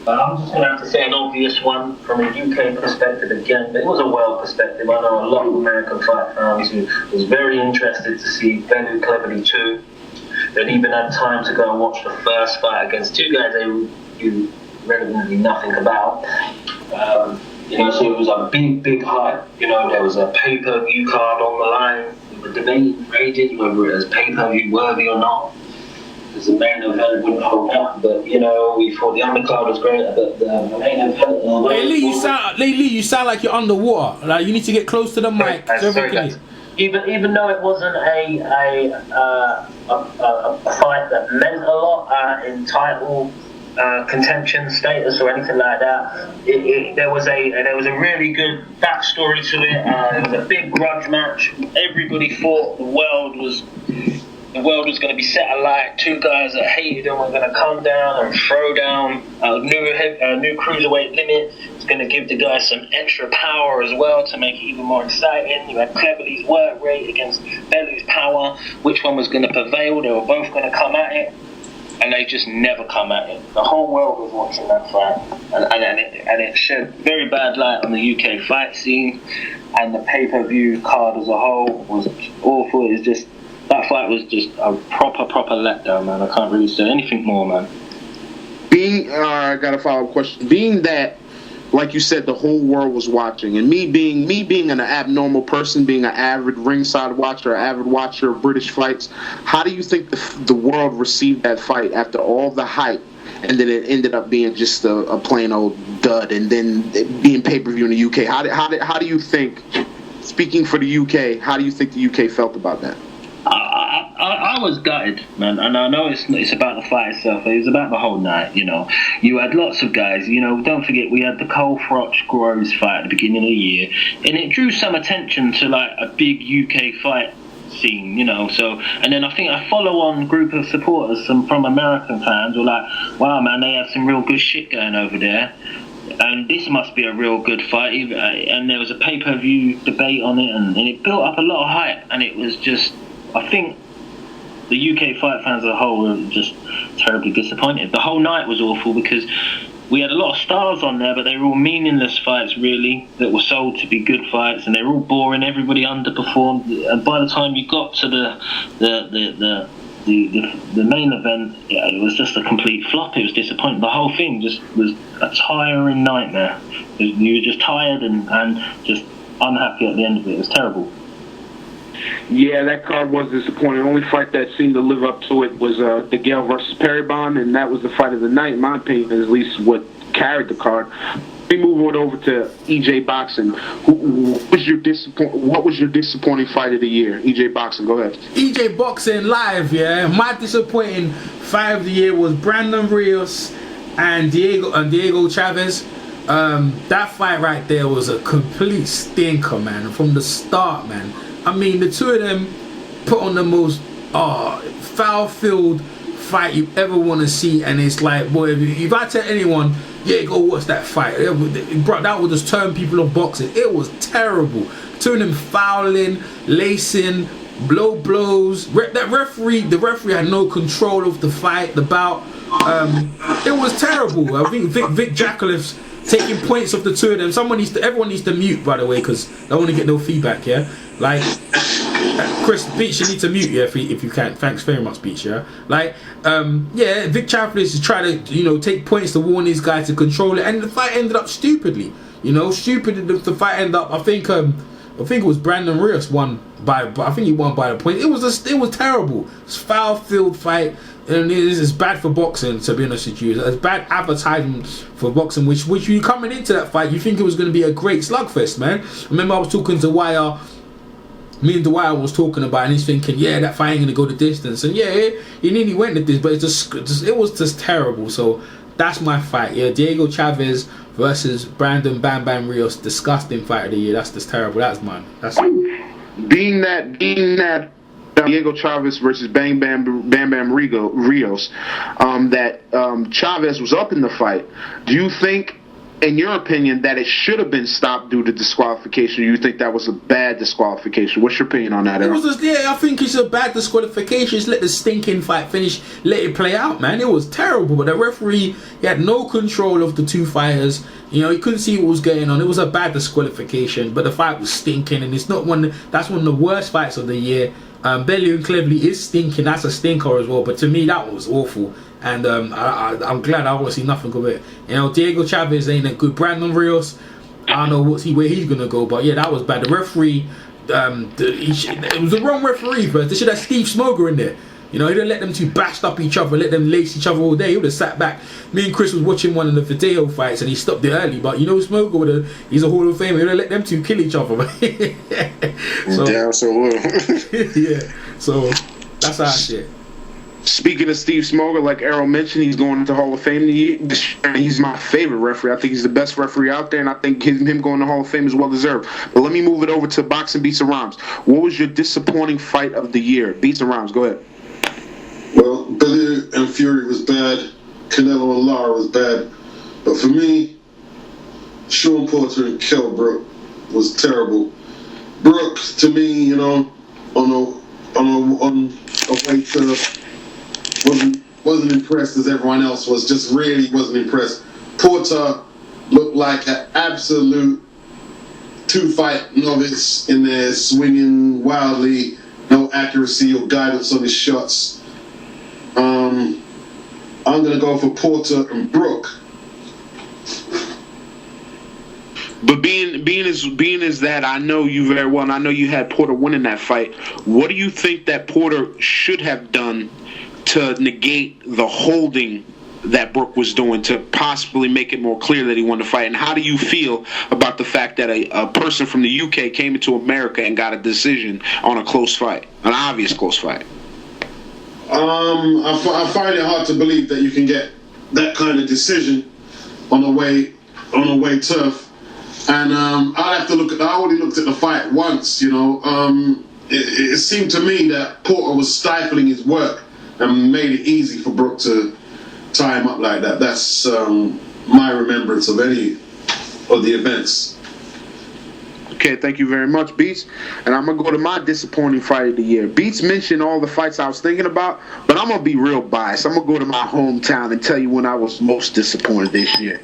I'm just going to have to say an obvious one from a UK perspective again, but it was a world perspective. I know a lot of American fight fans who was very interested to see Bellew Cleverly 2. They'd even had time to go and watch the first fight against two guys they knew relatively nothing about. So it was a big hype. There was a pay-per-view card on the line. We were debating for ages whether it was pay-per-view worthy or not. Because the main event wouldn't hold up, but we thought the undercard was great, but the main event. Hey Lee, you sound like you're underwater. Like you need to get close to the mic. Sorry, guys. Even though it wasn't a fight that meant a lot in title contention status or anything like that, there was a really good backstory to it. It was a big grudge match. Everybody thought the world was going to be set alight. Two guys that hated him were going to come down and throw down a new cruiserweight limit. It's going to give the guys some extra power as well to make it even more exciting. You had Cleverly's work rate against Bellew's power. Which one was going to prevail? They were both going to come at it, and they just never come at it. The whole world was watching that fight, and it shed very bad light on the UK fight scene, and the pay-per-view card as a whole was awful. It's just. That fight was just a proper letdown, man. I can't really say anything more, man. I got a follow-up question. Being that like you said, the whole world was watching. And me being an abnormal person, being an avid ringside watcher, avid watcher of British fights, how do you think the world received that fight after all the hype, and then it ended up being just a plain old dud, and then being pay-per-view in the UK? How do you think, speaking for the UK, how do you think the UK felt about that? I was gutted, man, and I know it's about the fight itself. It was about the whole night, you know. You had lots of guys, you know. Don't forget, we had the Cole Froch Groves fight at the beginning of the year, and it drew some attention to like a big UK fight scene, you know. So, and then I think a follow-on group of supporters from American fans were like, "Wow, man, they have some real good shit going over there." And this must be a real good fight. And there was a pay-per-view debate on it, and it built up a lot of hype. And it was just, I think the UK fight fans as a whole were just terribly disappointed. The whole night was awful because we had a lot of stars on there, but they were all meaningless fights, really, that were sold to be good fights, and they were all boring. Everybody underperformed. And by the time you got to the main event, yeah, it was just a complete flop. It was disappointing. The whole thing just was a tiring nightmare. You were just tired and just unhappy at the end of it. It was terrible. Yeah, that card was disappointing. The only fight that seemed to live up to it was the Gale versus Perrybon, and that was the fight of the night, in my opinion, at least what carried the card. We move on over to EJ Boxing. What was your disappointing fight of the year? EJ Boxing, go ahead. EJ Boxing live, yeah. My disappointing fight of the year was Brandon Rios and Diego Chavez. That fight right there was a complete stinker, man, from the start, man. I mean, the two of them put on the most foul-filled fight you ever want to see, and it's like, boy, if I tell anyone, yeah, go watch that fight, that would just turn people off boxing. It was terrible. Two of them fouling, lacing, blows. The referee had no control of the fight, the bout. It was terrible. I think Vic Jackaleff's taking points off the two of them. Everyone needs to mute, by the way, because I don't want to get no feedback, yeah? Like, Chris, Beach, you need to mute, yeah, if you can. Thanks very much, Beach, yeah? Like, yeah, Vic Chaplin is trying to, take points to warn these guys to control it, and the fight ended up stupidly. The fight ended up, I think it was Brandon Rios won I think he won by the point. It was terrible. It's foul-filled fight. And it's bad for boxing, to be honest with you. It's bad advertising for boxing, which you coming into that fight, you think it was going to be a great slugfest, man. I remember I was talking to Dwyer, me and Dwyer was talking about it, and he's thinking, yeah, that fight ain't going to go the distance. And yeah, he nearly went the distance, but it was just terrible. So that's my fight, yeah. Diego Chavez versus Brandon Bam Bam Rios, disgusting fight of the year. That's just terrible. That's mine. That's being that Diego Chavez versus Bam Bam Rios, that Chavez was up in the fight. Do you think, in your opinion, that it should have been stopped due to disqualification? Or you think that was a bad disqualification? What's your opinion on that, Aaron? I think it's a bad disqualification. Just let the stinking fight finish. Let it play out, man. It was terrible. But the referee, he had no control of the two fighters. He couldn't see what was going on. It was a bad disqualification. But the fight was stinking, and it's not that's one of the worst fights of the year. Bellew and Cleverly is stinking. That's a stinker as well. But to me, that was awful. And I'm glad I want to see nothing of it. Diego Chavez ain't a good. Brandon Rios, I don't know where he's going to go. But yeah, that was bad. The referee, it was the wrong referee first. They should have Steve Smoger in there. He didn't let them two bashed up each other, let them lace each other all day. He would have sat back. Me and Chris was watching one of the Verdejo fights, and he stopped it early. But Smoger he's a Hall of Famer. He would have let them two kill each other. Damn, so well. Yeah, so that's our shit. Speaking of Steve Smoger, like Errol mentioned, he's going into Hall of Fame this year. He's my favorite referee. I think he's the best referee out there, and I think him going to Hall of Fame is well deserved. But let me move it over to Boxing Beats and Rhymes. What was your disappointing fight of the year? Beats and Rhymes, go ahead. Well, Bellew and Fury was bad. Canelo and Lara was bad. But for me, Sean Porter and Kell Brook was terrible. Brook, to me, on a way to wasn't impressed as everyone else was. Just really wasn't impressed. Porter looked like an absolute two-fight novice in there, swinging wildly, no accuracy or guidance on his shots. I'm going to go for Porter and Brook. But being as that I know you very well, and I know you had Porter winning that fight. What do you think that Porter should have done to negate the holding that Brook was doing to possibly make it more clear that he won the fight? And how do you feel about the fact that a person from the UK came into America and got a decision on a close fight, an obvious close fight? I find it hard to believe that you can get that kind of decision on away turf. And I have to look at. I only looked at the fight once. It seemed to me that Porter was stifling his work and made it easy for Brook to tie him up like that. That's my remembrance of any of the events. Okay, thank you very much, Beats. And I'm going to go to my disappointing fight of the year. Beats mentioned all the fights I was thinking about, but I'm going to be real biased. I'm going to go to my hometown and tell you when I was most disappointed this year.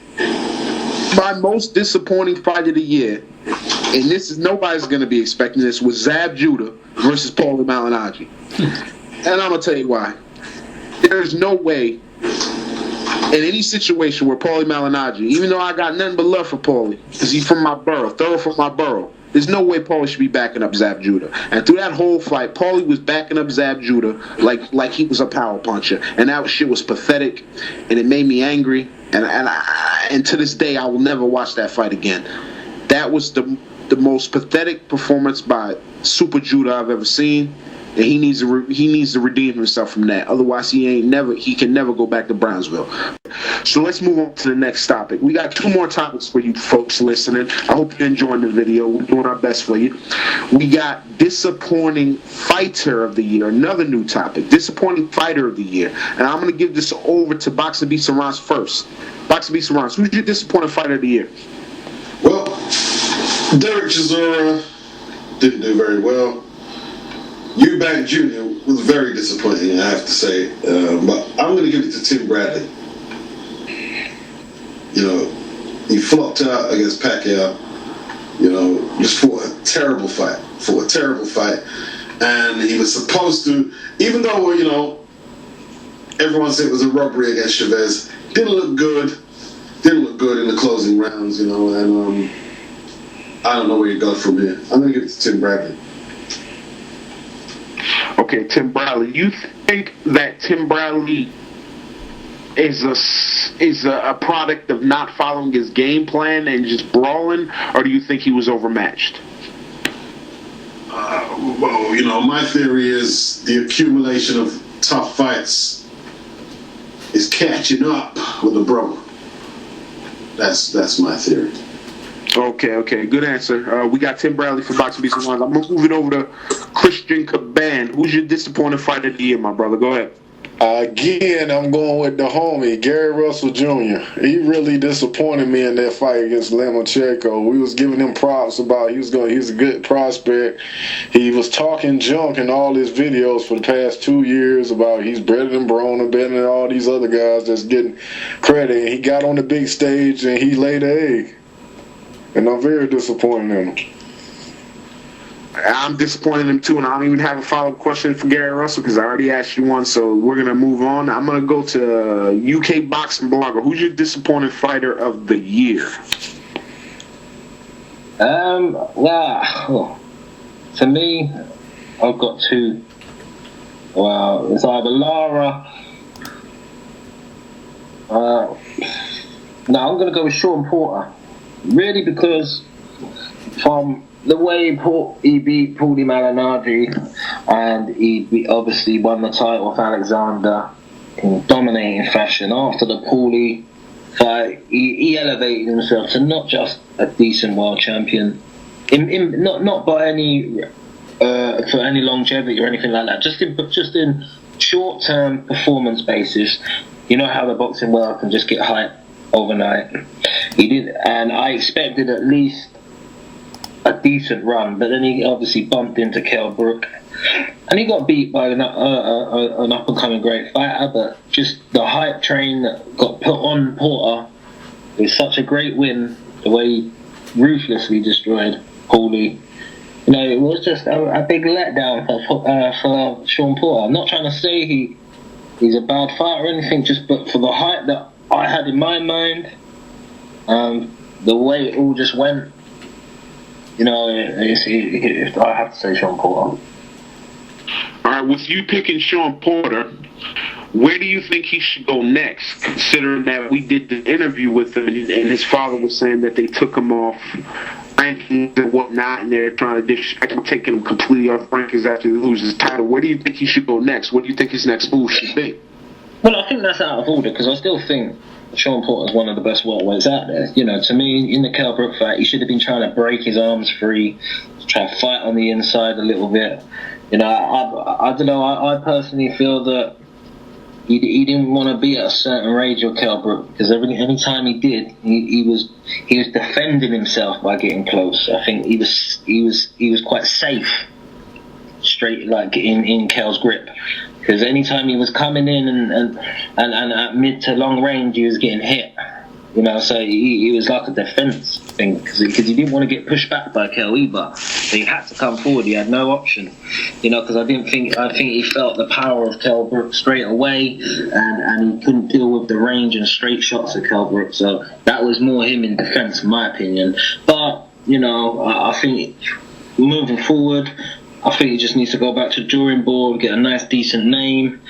My most disappointing fight of the year, and this is nobody's going to be expecting this, was Zab Judah versus Paulie Malignaggi. And I'm going to tell you why. There's no way in any situation where Paulie Malignaggi, even though I got nothing but love for Paulie, because he's from my borough, thorough from my borough, there's no way Paulie should be backing up Zab Judah. And through that whole fight, Paulie was backing up Zab Judah like he was a power puncher. And that shit was pathetic, and it made me angry. And to this day, I will never watch that fight again. That was the most pathetic performance by Super Judah I've ever seen. And he needs to redeem himself from that. Otherwise, he can never go back to Brownsville. So let's move on to the next topic. We got 2 more topics for you folks listening. I hope you're enjoying the video. We're doing our best for you. We got disappointing fighter of the year, another new topic. Disappointing fighter of the year. And I'm going to give this over to Boxing Beats and Rons first. Boxing Beats and Rons, who's your disappointing fighter of the year? Well, Derek Chisora didn't do very well. Eubank Jr. was very disappointing, I have to say. But I'm going to give it to Tim Bradley. He flopped out against Pacquiao. Just fought a terrible fight. And he was supposed to, even though, everyone said it was a robbery against Chavez, didn't look good in the closing rounds, and I don't know where you go from here. I'm going to give it to Tim Bradley. Okay, Tim Bradley. You think that Tim Bradley is a product of not following his game plan and just brawling, or do you think he was overmatched? Well, my theory is the accumulation of tough fights is catching up with the brother. That's my theory. Okay, good answer. We got Tim Bradley for Boxing Beats and Rons. I'm going to move it over to Christian Caban. Who's your disappointing fighter of the year, my brother? Go ahead. Again, I'm going with the homie, Gary Russell Jr. He really disappointed me in that fight against Lomachenko. We was giving him props about he's a good prospect. He was talking junk in all his videos for the past 2 years about he's better than Broner, better than all these other guys that's getting credit. And he got on the big stage and he laid an egg. And I'm very disappointed in him. I'm disappointed in him too, and I don't even have a follow-up question for Gary Russell because I already asked you one, so we're going to move on. I'm going to go to UK Boxing Blogger. Who's your disappointing fighter of the year? For me, I've got 2. Well, it's either Lara. No, I'm going to go with Sean Porter. Really, because from the way he beat Paulie Malignaggi, and he obviously won the title with Alexander in dominating fashion. After the Paulie fight, he elevated himself to not just a decent world champion, not by any for any longevity or anything like that. Just in short-term performance basis. You know how the boxing world can just get hyped overnight. He did, and I expected at least a decent run, but then he obviously bumped into Kell Brook, and he got beat by an up-and-coming great fighter. But just the hype train that got put on Porter was such a great win. The way he ruthlessly destroyed Paulie, it was just a big letdown for Sean Porter. I'm not trying to say he's a bad fighter or anything, but for the hype that I had in my mind, the way it all just went, you know, I have to say Sean Porter. All right, with you picking Sean Porter, where do you think he should go next, considering that we did the interview with him and his father was saying that they took him off rankings and whatnot, and they're trying to disrespect him, taking him completely off rankings after he loses his title? Where do you think he should go next? What do you think his next move should be? Well, I think that's out of order, because I still think Sean Porter's one of the best welterweights out there. You know, to me, in the Kell Brook fight, he should have been trying to break his arms free, try to fight on the inside a little bit. You know, I don't know. I personally feel that he didn't want to be at a certain range of Kell Brook, because any time he did, he was defending himself by getting close. I think he was quite safe, straight like in Kell's grip, because anytime he was coming in and at mid to long range, he was getting hit. You know, so he was like a defense thing, because he didn't want to get pushed back by Kell either. So he had to come forward. He had no option. You know, because I think he felt the power of Kell Brook straight away, and he couldn't deal with the range and straight shots of Kell Brook. So that was more him in defense, in my opinion. But you know, I think moving forward, I think he just needs to go back to the drawing board, get a nice, decent name,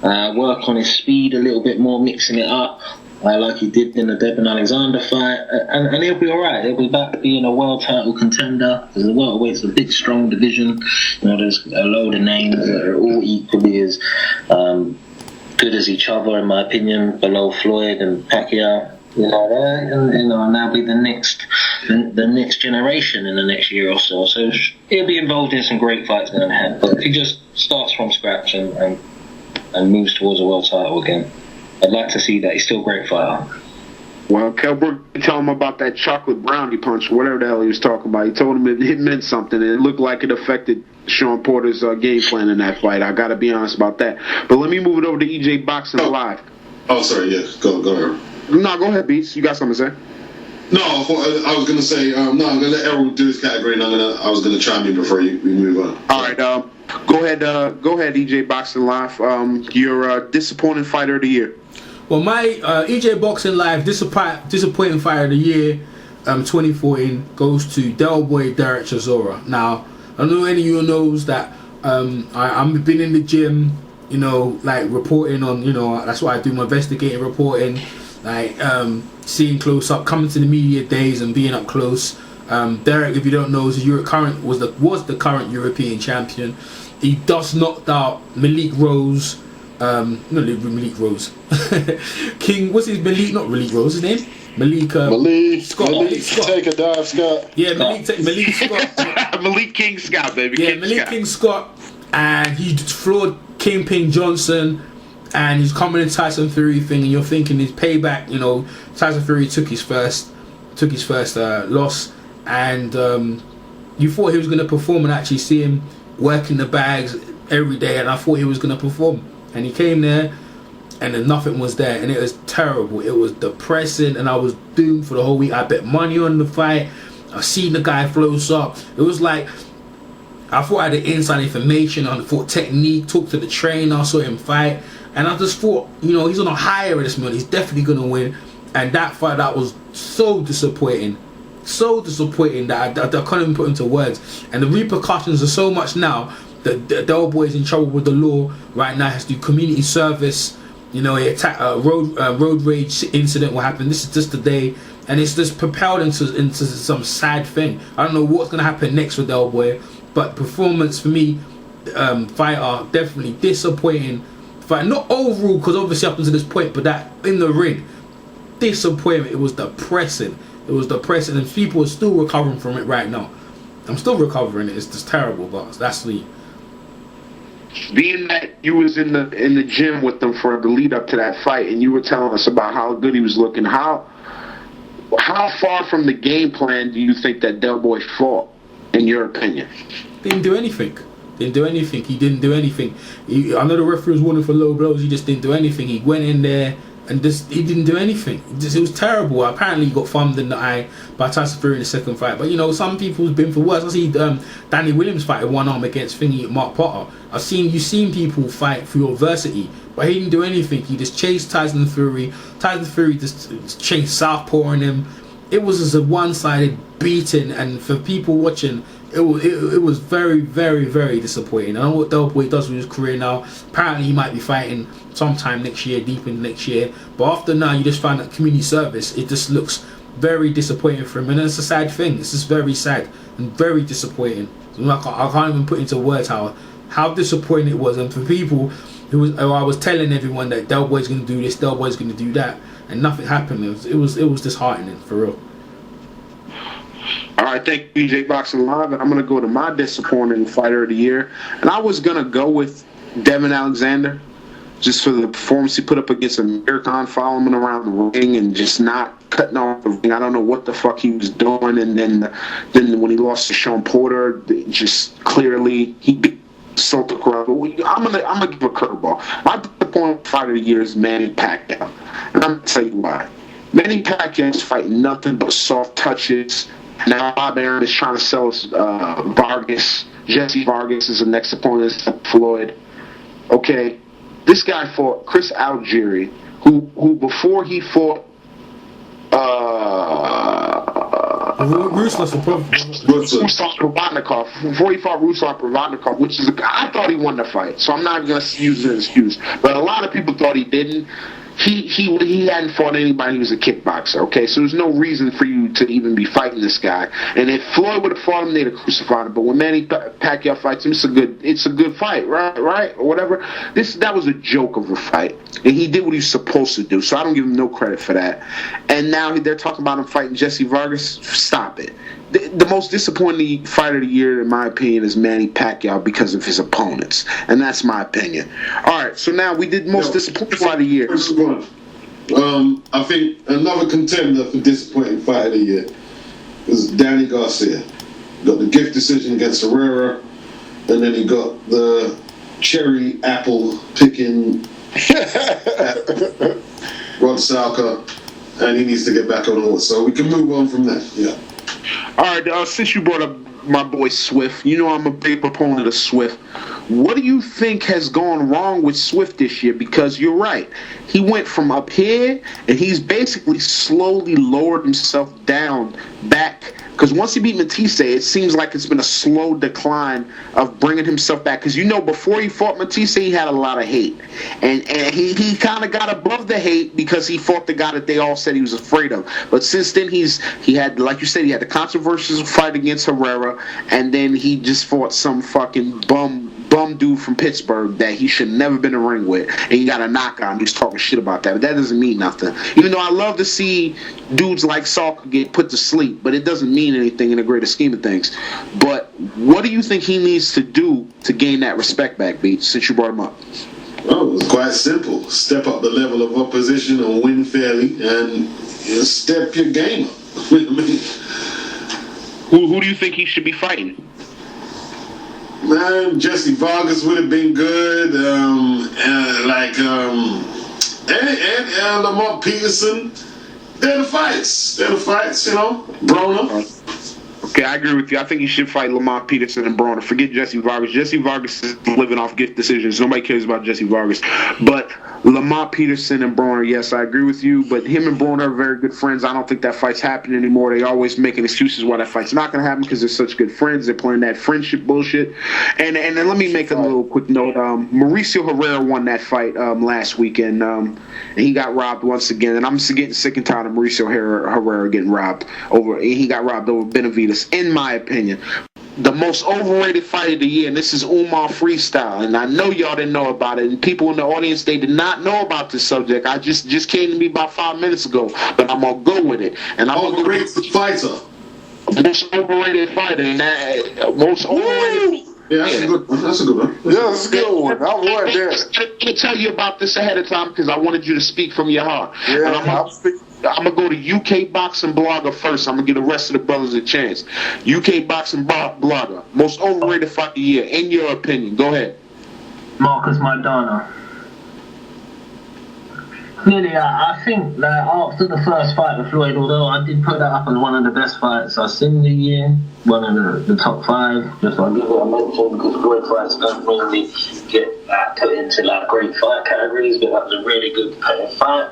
work on his speed a little bit more, mixing it up. Like he did in the Devin Alexander fight, and he'll be alright. He'll be back being a world title contender, because the welterweight's a big, strong division. You know, there's a load of names that are all equally as good as each other, in my opinion, below Floyd and Pacquiao. You know, and that'll be the next generation in the next year or so. So he'll be involved in some great fights going ahead. But if he just starts from scratch and moves towards a world title again, I'd like to see that. He's still a great fighter. Well, Kell Brook tell him about that chocolate brownie punch, whatever the hell he was talking about. He told him it meant something, and it looked like it affected Sean Porter's game plan in that fight. I got to be honest about that. But let me move it over to EJ Boxing Live. Oh, sorry, yeah. Go ahead. No, go ahead, Beats. You got something to say? No, I was going to say, I'm going to let Errol do his category, and I was going to chime in before we move on. All right, go ahead, EJ Boxing Live. Your disappointing fighter of the year. Well, my EJ Boxing Live disappointing fighter of the year 2014 goes to Del Boy Derek Chisora. Now, I don't know any of you knows that I've been in the gym, you know, like reporting on, you know, that's why I do my investigative reporting, like seeing close up, coming to the media days and being up close. Derek, if you don't know, was the current European champion. He just knocked out Malik Rose. Malik Rose. King, what's his Malik? Not Malik Rose. His name? Malik Scott. Malik Scott. Take a dive, Scott. Yeah, Malik Scott. Malik King Scott, baby. Yeah, Malik King Scott, and he floored Kingpin Johnson, and he's coming in Tyson Fury thing, and you're thinking his payback. You know, Tyson Fury took his first loss, and you thought he was going to perform, and actually see him working the bags every day, and I thought he was going to perform. And he came there, and then nothing was there, and it was terrible. It was depressing, and I was doomed for the whole week. I bet money on the fight. I seen the guy close up. It was like I thought I had the inside information on the fought technique. Talked to the trainer, saw him fight, and I just thought, you know, he's on a higher this month. He's definitely gonna win. And that fight, that was so disappointing. So disappointing that I couldn't even put into words. And the repercussions are so much now. The old boy is in trouble with the law right now. Has to do community service. You know, he attacked a road rage incident. What happened? This is just the day, and it's just propelled into some sad thing. I don't know what's gonna happen next with the old boy, but performance for me, fighter definitely disappointing. Fight not overall, because obviously up until this point, but that in the ring, disappointment. It was depressing. It was depressing, and people are still recovering from it right now. I'm still recovering. It's just terrible, but that's the. Being that you was in the gym with them for the lead up to that fight, and you were telling us about how good he was looking, how far from the game plan do you think that Del Boy fought, in your opinion? Didn't do anything. He didn't do anything. I know the referee was warning for low blows. He just didn't do anything. He went in there and he didn't do anything. It was terrible. Apparently he got thumbed in the eye by Tyson Fury in the second fight. But you know, some people's been for worse. I see Danny Williams fighting one arm against Mark Potter. You've seen people fight through adversity, but he didn't do anything. He just chased Tyson Fury. Tyson Fury just chased southpaw on him. it was just a one-sided beating, and for people watching, it was very, very, very disappointing. I don't know what Del Boy does with his career now. Apparently he might be fighting sometime next year, deep in next year, but after now you just find that community service, it just looks very disappointing for him, and it's a sad thing. It's just very sad and very disappointing. I can't even put into words how disappointing it was. And for people I was telling everyone that Del Boy's going to do this, Del Boy's going to do that, and nothing happened. It was disheartening, for real. All right, thank you, EJ Boxing Live, and I'm going to go to my disappointing fighter of the year, and I was going to go with Devin Alexander, just for the performance he put up against Amir Khan, following him around the ring and just not cutting off the ring. I don't know what the fuck he was doing, and then when he lost to Sean Porter, just clearly he beat Sultan Crawford. I'm gonna give a curveball. My disappointing fighter of the year is Manny Pacquiao, and I'm gonna tell you why. Manny Pacquiao is fighting nothing but soft touches. Now Bob Arum is trying to sell us Vargas. Jesse Vargas is the next opponent, Floyd. Okay, this guy fought Chris Algieri, who before he fought Ruslan Provodnikov, before he fought Ruslan Provodnikov, which is I thought he won the fight, so I'm not going to use it as an excuse. But a lot of people thought he didn't. He hadn't fought anybody. He was a kickboxer. Okay, so there's no reason for you to even be fighting this guy. And if Floyd would have fought him, they'd have crucified him. But when Manny Pacquiao fights him, it's a good fight, right, or whatever. That was a joke of a fight, and he did what he was supposed to do. So I don't give him no credit for that. And now they're talking about him fighting Jesse Vargas. Stop it. The most disappointing fighter of the year, in my opinion, is Manny Pacquiao because of his opponents, and that's my opinion. All right, so now we did most disappointing fighter of the year. First one, I think another contender for disappointing fighter of the year is Danny Garcia. Got the gift decision against Herrera, and then he got the cherry apple picking Rod Salka, and he needs to get back on horse. So we can move on from that. Yeah. All right, since you brought up my boy Swift, you know I'm a big proponent of Swift. What do you think has gone wrong with Swift this year? Because you're right. He went from up here, and he's basically slowly lowered himself down back. Because once he beat Matisse, it seems like it's been a slow decline of bringing himself back. Because, before he fought Matisse, he had a lot of hate. And he kind of got above the hate because he fought the guy that they all said he was afraid of. But since then, he had, like you said, he had the controversial fight against Herrera. And then he just fought some fucking bum dude from Pittsburgh that he should never been in the ring with, and he got a knockout, and he's talking shit about that. But that doesn't mean nothing. Even though I love to see dudes like Salka get put to sleep, but it doesn't mean anything in the greater scheme of things. But what do you think he needs to do to gain that respect back, Beats, since you brought him up? Well, it's quite simple. Step up the level of opposition and win fairly, and step your game up. I mean, who do you think he should be fighting? Man, Jesse Vargas would have been good. And Lamont Peterson. They're the fights, Broner. Okay, I agree with you. I think he should fight Lamont Peterson and Broner. Forget Jesse Vargas. Jesse Vargas is living off gift decisions. Nobody cares about Jesse Vargas. But Lamont Peterson and Broner, yes, I agree with you. But him and Broner are very good friends. I don't think that fight's happening anymore. They always making excuses why that fight's not going to happen because they're such good friends. They're playing that friendship bullshit. And then let me make a little quick note. Mauricio Herrera won that fight last weekend. And he got robbed once again. And I'm just getting sick and tired of Mauricio Herrera getting robbed over. He got robbed over Benavidez, in my opinion. The most overrated fight of the year, and this is Umar Freestyle, and I know y'all didn't know about it, and people in the audience, they did not know about this subject. I just came to me about 5 minutes ago, but I'm gonna go with it. And I'm overrated fighter. Most overrated fighter, and that most overrated. Yeah, that's a good one. That's a good one. Yeah, that's a good one. I want that. I can tell you about this ahead of time because I wanted you to speak from your heart. Yeah, I'm going to go to UK Boxing Blogger first. I'm going to give the rest of the brothers a chance. UK Boxing Blogger. Most overrated fight of the year, in your opinion. Go ahead. Marcus Maidana. Clearly, I think that after the first fight with Floyd, although I did put that up as one of the best fights I've seen the year, one of the top 5, just like I mentioned, because Floyd fights don't normally get put into great fight categories, but that was a really good competitive fight.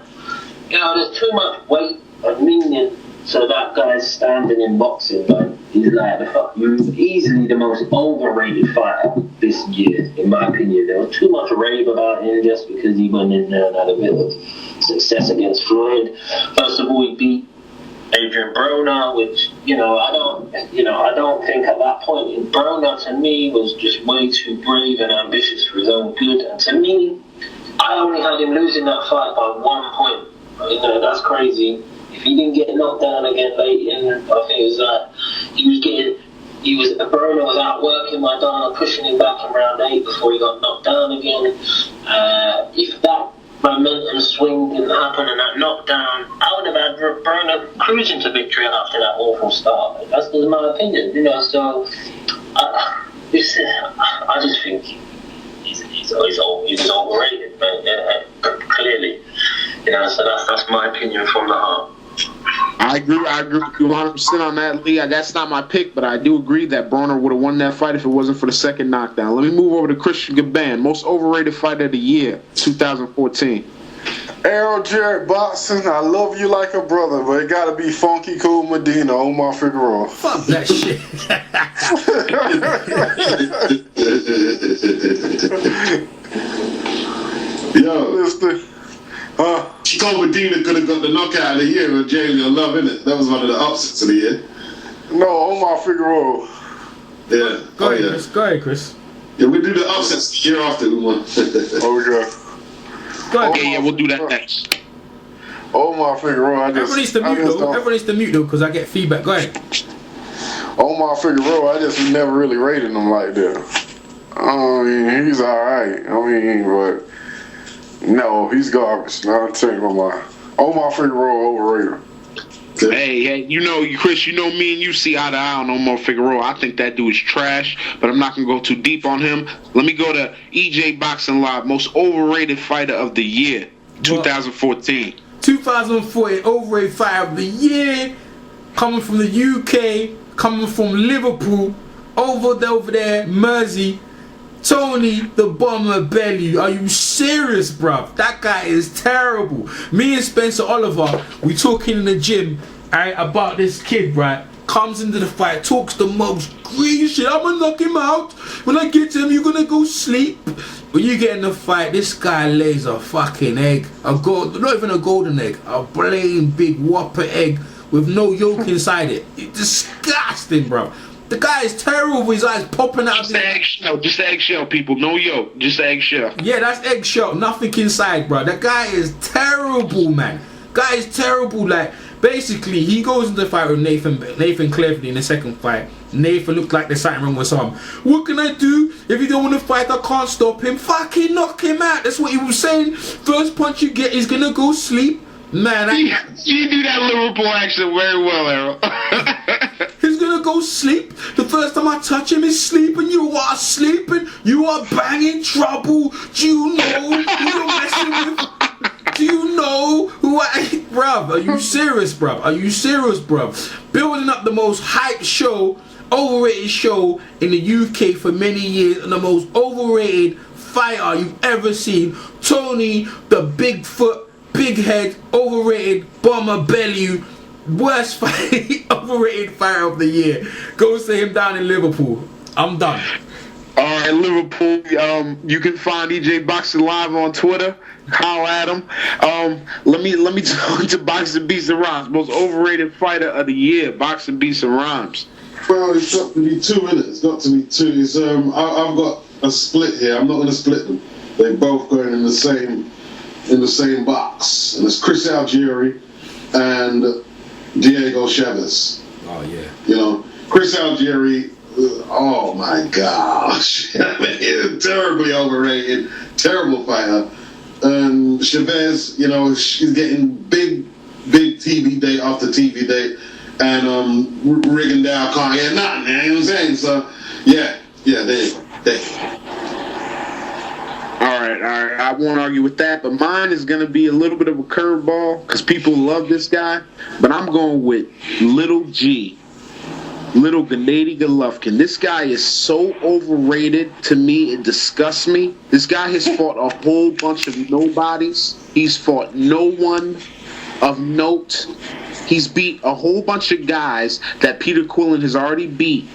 There's too much weight and meaning So that guy's standing in boxing, man. He's like easily the most overrated fighter this year, in my opinion. There was too much rave about him just because he went in there and had a bit of success against Floyd. First of all, he beat Adrian Broner, which I don't think at that point Broner to me was just way too brave and ambitious for his own good. And to me, I only had him losing that fight by 1 point. That's crazy. If he didn't get knocked down again late in, I think it was Broner was outworking Maidana, pushing him back in round 8 before he got knocked down again. If that momentum swing didn't happen and that knockdown, I would have had Broner cruising to victory after that awful start. That's just my opinion, So I just think he's overrated, clearly. So that's my opinion from the heart. I agree with you 100% on that, Lee. That's not my pick, but I do agree that Broner would have won that fight if it wasn't for the second knockdown. Let me move over to Christian Gaban, most overrated fighter of the year, 2014. Errol Jarrett boxing, I love you like a brother, but it gotta be Funky Cool Medina, Omar Figueroa. Fuck that shit. Yo, Chico Medina could have got the knockout of the year with Jamie Love, innit? That was one of the upsets of the year. No, Omar Figueroa. Yeah. Go ahead, Chris. Yeah, we do the upsets the year after we won. Oh, yeah. Go ahead. Yeah, we'll do that next. Omar Figueroa. Everyone needs to mute though, because I get feedback. Go ahead. Omar Figueroa, I just never really rated him like that. I mean, he's alright. But no, he's garbage. Now I'm telling you, Omar Figueroa overrated. Hey, Chris, me and you see eye to eye on Omar Figueroa. I think that dude is trash, but I'm not going to go too deep on him. Let me go to EJ Boxing Live, most overrated fighter of the year, 2014. 2014, overrated fighter of the year, coming from the UK, coming from Liverpool, over there, Mersey, Tony the Bomber Bellew. Are you serious, bruv? That guy is terrible. Me and Spencer Oliver, we talking in the gym, alright, about this kid, right? Comes into the fight, talks the most green shit. I'm gonna knock him out. When I get to him, you're gonna go sleep. When you get in the fight, this guy lays a fucking egg. Not even a golden egg, a plain big whopper egg with no yolk inside it. It's disgusting, bruv. The guy is terrible with his eyes popping out. Just the eggshell, people. No yolk. Just the eggshell. Yeah, that's eggshell. Nothing inside, bro. That guy is terrible, man. Guy is terrible. Like, basically, he goes into the fight with Nathan Cleverly in the second fight. Nathan looked like there's something wrong with him. What can I do? If you don't want to fight, I can't stop him. Fucking knock him out. That's what he was saying. First punch you get, he's gonna go sleep. Man, you do that Liverpool accent very well, Errol. He's gonna go sleep. The first time I touch him, he's sleeping. You are sleeping. You are banging trouble. Do you know who you're messing with? Do you know who bruv? Are you serious, bruv? Building up the most hyped show, overrated show in the UK for many years, and the most overrated fighter you've ever seen. Tony the Bigfoot, big head, overrated Bomber Bellew, worst fight, overrated fighter of the year. Goes to him down in Liverpool. I'm done. All right, Liverpool. You can find EJ Boxing Live on Twitter. Howl at him. Let me talk to Boxing Beats and Rhymes, most overrated fighter of the year. Boxing Beats and Rhymes. Well, it's got to be two, innit? It's got to be two. It's I've got a split here. I'm not going to split them. They're both going in the same box, and it's Chris Algieri and Diego Chavez. Oh yeah. Chris Algieri. Oh my gosh, he's terribly overrated, terrible fighter. And Chavez, she's getting big TV date after TV date, and Rigondeaux can't get nothing. You know what I'm saying? So yeah, there you go. All right. I won't argue with that, but mine is going to be a little bit of a curveball because people love this guy, but I'm going with Little G. Little Gennady Golovkin. This guy is so overrated to me, it disgusts me. This guy has fought a whole bunch of nobodies. He's fought no one of note. He's beat a whole bunch of guys that Peter Quillen has already beat,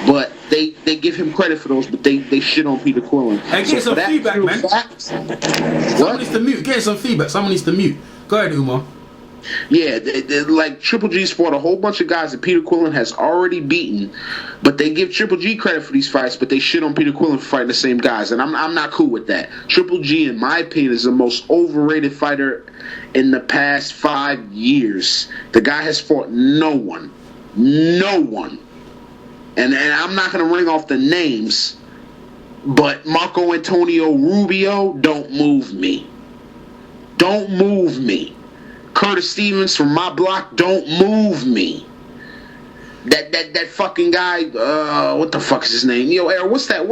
but they give him credit for those, but they shit on Peter Quillen. Hey, get some feedback, man. Someone needs to mute. Get some feedback. Someone needs to mute. Go ahead, Umar. Yeah, like Triple G's fought a whole bunch of guys that Peter Quillen has already beaten, but they give Triple G credit for these fights, but they shit on Peter Quillen for fighting the same guys, and I'm not cool with that. Triple G, in my opinion, is the most overrated fighter in the past 5 years. The guy has fought no one, and I'm not gonna ring off the names, but Marco Antonio Rubio, don't move me. Curtis Stevens from my block, don't move me. That fucking guy, what the fuck is his name? Yo, Errol, what's that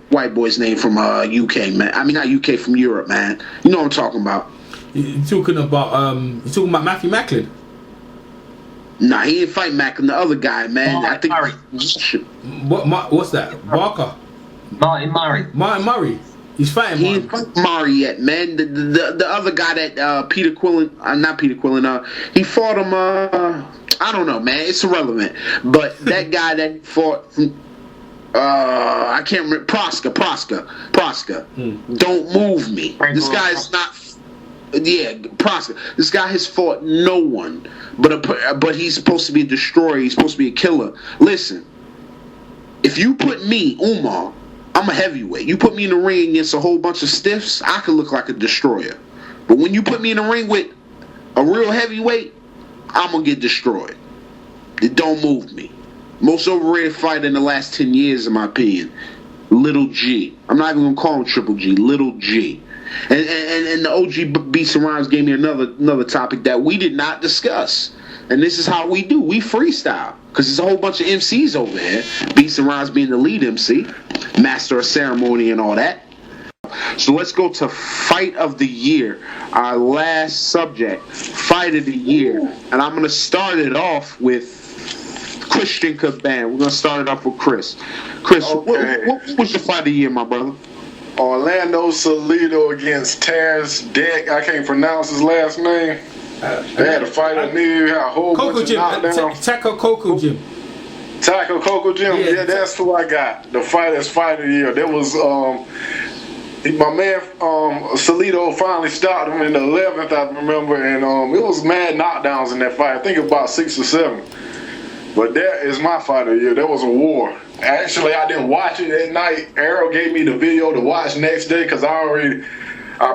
white boy's name from UK, man? I mean, not UK, from Europe, man. You know what I'm talking about. You're talking about Matthew Macklin? Nah, he didn't fight Macklin. The other guy, man. I think. What's that? Barker? Martin Murray. He's fighting. He ain't fought Murray yet, man. The other guy that Peter Quillen, not Peter Quillen. He fought him. I don't know, man. It's irrelevant. But that guy that fought from, I can't remember. Proska. Don't move me. This guy is not. Yeah, Proska. This guy has fought no one, but he's supposed to be a destroyer. He's supposed to be a killer. Listen, if you put me, Umar, I'm a heavyweight. You put me in the ring against a whole bunch of stiffs, I could look like a destroyer. But when you put me in the ring with a real heavyweight, I'm going to get destroyed. It don't move me. Most overrated fighter in the last 10 years, in my opinion, Little G. I'm not even going to call him Triple G, Little G. And the OG Beats and Rhymes gave me another topic that we did not discuss. And this is how we do. We freestyle. Because there's a whole bunch of MCs over here. Beats and Rhymes being the lead MC. Master of ceremony and all that. So let's go to Fight of the Year. Our last subject. Fight of the Year. And I'm going to start it off with Christian Caban. We're going to start it off with Chris. Chris, okay. what was your Fight of the Year, my brother? Orlando Salido against Terdsak. I can't pronounce his last name. They had a fight at me, had a whole bunch of knockdowns. Taco Kokietgym. Taco Kokietgym, yeah, that's who I got. The Fight of the Year. That was my man Salido finally stopped him in the 11th, I remember, and it was mad knockdowns in that fight. I think about 6 or 7. But that is my Fight of the Year. That was a war. Actually, I didn't watch it that night. Errol gave me the video to watch next day because I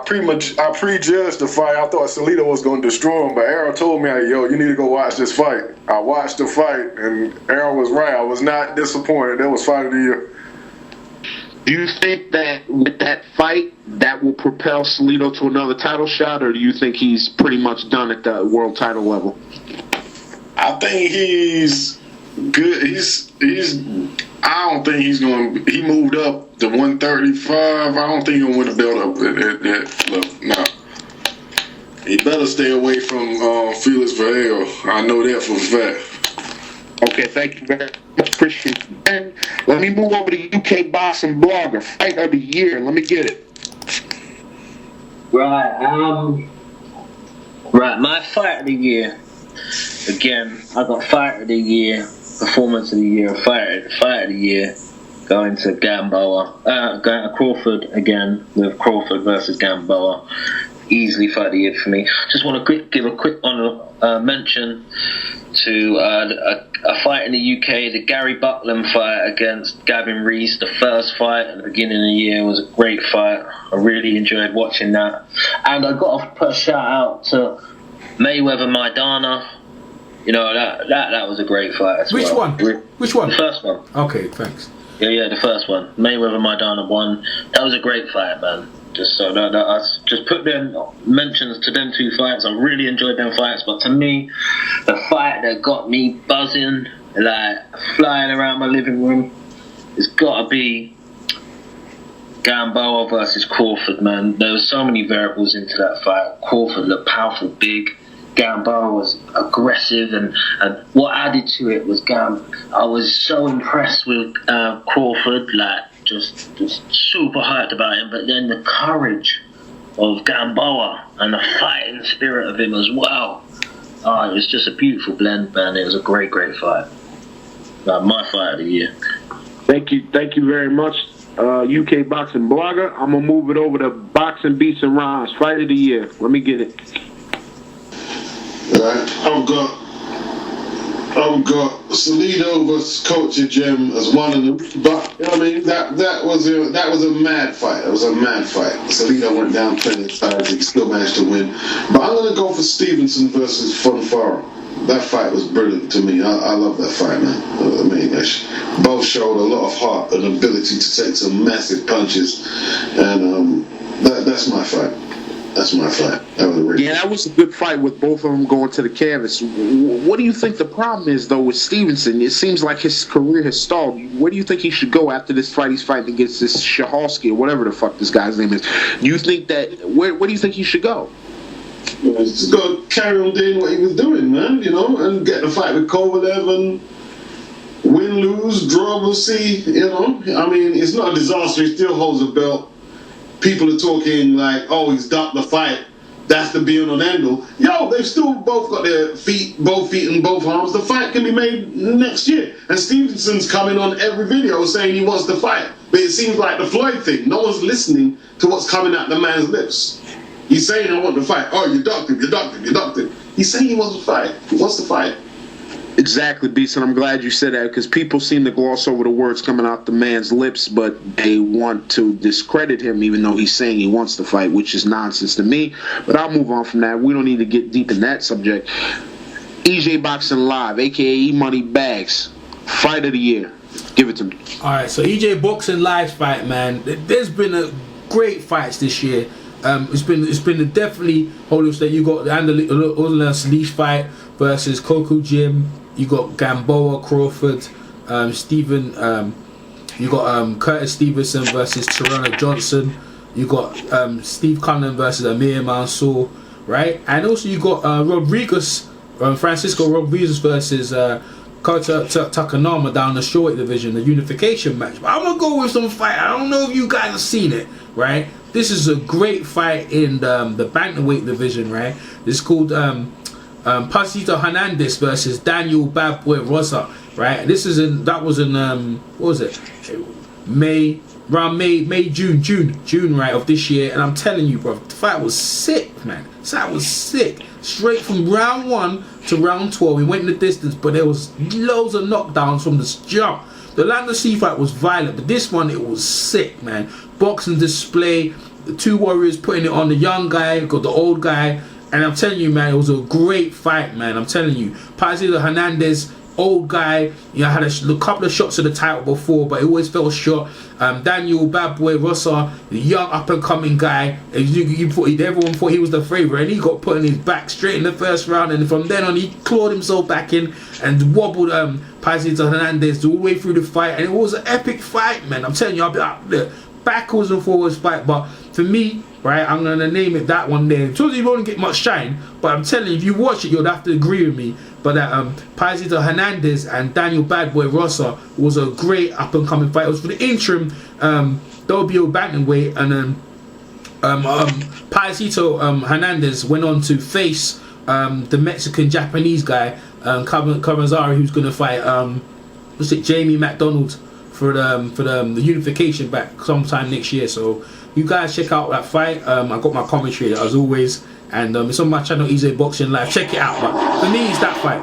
prejudged the fight. I thought Salido was going to destroy him, but Errol told me, yo, you need to go watch this fight. I watched the fight, and Errol was right. I was not disappointed. That was Fight of the Year. Do you think that with that fight, that will propel Salido to another title shot, or do you think he's pretty much done at the world title level? I think he's good. I don't think he's going to. He moved up to 135. I don't think he'll win a belt up at that level. No. He better stay away from Felix Verdejo. I know that for a fact. Okay, thank you very much, Christian. And let me move over to UK Boxing Blogger. Fight of the Year. Let me get it. Right, my Fight of the Year. Again, I got Fight of the Year, Performance of the Year, Fight of the Year, going to Gamboa. Going to Crawford again, with Crawford versus Gamboa. Easily Fight of the Year for me. Just want to give a quick mention to a fight in the UK, the Gary Buckland fight against Gavin Rees. The first fight at the beginning of the year was a great fight. I really enjoyed watching that. And I got to put a shout out to Mayweather Maidana. You know, that was a great fight as Which well. one? Which one? The first one. Okay, thanks. Yeah, the first one. Mayweather Maidana won. That was a great fight, man. Just so that I just put them mentions to them two fights. I really enjoyed them fights, but to me, the fight that got me buzzing, like flying around my living room, has got to be Gamboa versus Crawford, man. There were so many variables into that fight. Crawford looked powerful, big. Gamboa was aggressive, and what added to it was I was so impressed with Crawford, like just super hyped about him. But then the courage of Gamboa and the fighting spirit of him as well. it was just a beautiful blend, man. It was a great fight. My fight of the year. Thank you very much, UK boxing blogger. I'm gonna move it over to Boxing Beats and Rhymes fight of the year. Let me get it. Right, I've got Salido versus Kokietgym as one of them, but I mean that was a mad fight. It was a mad fight. Salido went down plenty of times. He still managed to win. But I'm gonna go for Stevenson versus Fonfara. That fight was brilliant to me. I love that fight, man. I mean, both showed a lot of heart and ability to take some massive punches, and that's my fight. That's my fight. That was that was a good fight with both of them going to the canvas. What do you think the problem is, though, with Stevenson? It seems like his career has stalled. Where do you think he should go after this fight he's fighting against this Shahalski or whatever the fuck this guy's name is? Do you think that where do you think he should go? Just go carry on doing what he was doing, man, and get the fight with Kovalev and win, lose, draw, we'll see, I mean, it's not a disaster. He still holds a belt. People are talking like, oh, he's ducked the fight. That's the be all and end all. Yo, they've still both got their both feet and both arms. The fight can be made next year. And Stevenson's coming on every video saying he wants to fight. But it seems like the Floyd thing. No one's listening to what's coming out the man's lips. He's saying, I want to fight. Oh, you ducked him. He's saying he wants to fight. He wants to fight. Exactly, Beast, and I'm glad you said that because people seem to gloss over the words coming out the man's lips, but they want to discredit him even though he's saying he wants to fight, which is nonsense to me. But I'll move on from that. We don't need to get deep in that subject. EJ Boxing Live, a.k.a. E-Money Bags, fight of the year. Give it to me. All right, so EJ Boxing Live's fight, man. There's been a great fights this year. It's been definitely holders that you got the Orleans Leash fight versus Kokietgym. You got Gamboa Crawford, you got Curtis Stevenson versus Terrence Johnson. You got Steve Cullen versus Amir Mansour, right? And also you got Francisco Rodriguez versus Kota Takanama down the short division, the unification match. But I'm gonna go with some fight. I don't know if you guys have seen it, right? This is a great fight in the bantamweight division, right? It's called Pasito Hernandez versus Daniel Bad Boy Rosa, right? This is that was in what was it? May, June, right, of this year. And I'm telling you, bro, the fight was sick, man. The fight was sick. Straight from round 1 to round 12. We went in the distance, but there was loads of knockdowns from the jump. The Lando C fight was violent, but this one, it was sick, man. Boxing display, the two warriors putting it on the young guy, got the old guy. And I'm telling you, man, it was a great fight, man. I'm telling you. Pasito Hernandez, old guy, had a couple of shots at the title before, but it always fell short. Daniel Bad Boy Rosa, the young up-and-coming guy, everyone thought he was the favourite, and he got put on his back straight in the first round, and from then on, he clawed himself back in and wobbled Pasito Hernandez all the way through the fight, and it was an epic fight, man. I'm telling you, I'll be up there. Backwards and forwards fight, but for me, right, I'm gonna name it that one there. Told you won't get much shine, but I'm telling you, if you watch it, you'll have to agree with me. But that Pasito Hernandez and Daniel Bad Boy Rosa was a great up and coming fight. It was for the interim WBO bantamweight, and then Pasito Hernandez went on to face the Mexican Japanese guy Kawazari, who's gonna fight what's it, Jamie McDonald for the unification back sometime next year. So you guys check out that fight. I got my commentary as always, and it's on my channel, EJ Boxing Live. Check it out. But for me, it's that fight.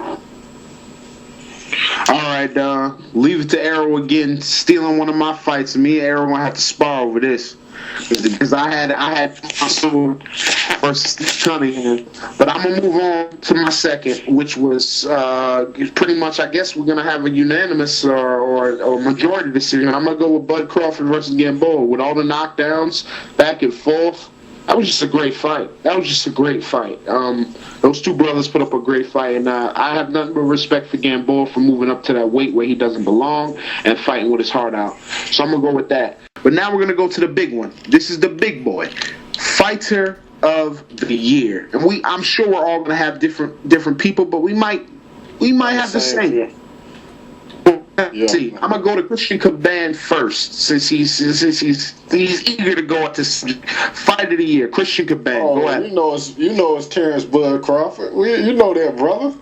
All right, leave it to Arrow again, stealing one of my fights. Me and Arrow gonna have to spar over this because I had Mansour versus Cunningham. But I'm gonna move on to my second, which was pretty much, I guess we're gonna have a unanimous or majority decision. I'm gonna go with Bud Crawford versus Gamboa with all the knockdowns back and forth. That was just a great fight. Those two brothers put up a great fight, and I have nothing but respect for Gamboa for moving up to that weight where he doesn't belong and fighting with his heart out. So I'm going to go with that. But now we're going to go to the big one. This is the big boy. Fighter of the year. And I'm sure we're all going to have different people, but we might have the same. Yeah. See, I'm gonna go to Christian Caban first, since he's eager to go into fight of the year. Christian Caban, go ahead. You know it's Terrence Bud Crawford. You know that, brother.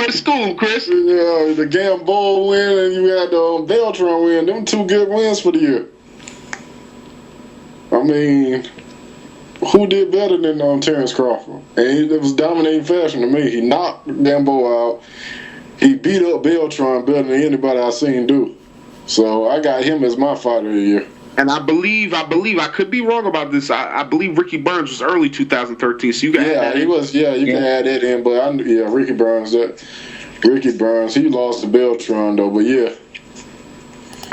School him, Chris. Yeah, the Gamboa win and you had the Beltran win. Them 2 good wins for the year. I mean, who did better than Terrence Crawford? And it was dominating fashion to me. He knocked Gamboa out. He beat up Beltran better than anybody I've seen do. So I got him as my fighter of the year. And I believe I could be wrong about this. I believe Ricky Burns was early 2013. So you can add that in. He was. Yeah, you can add that in. But Ricky Burns. He lost to Beltran though. But yeah.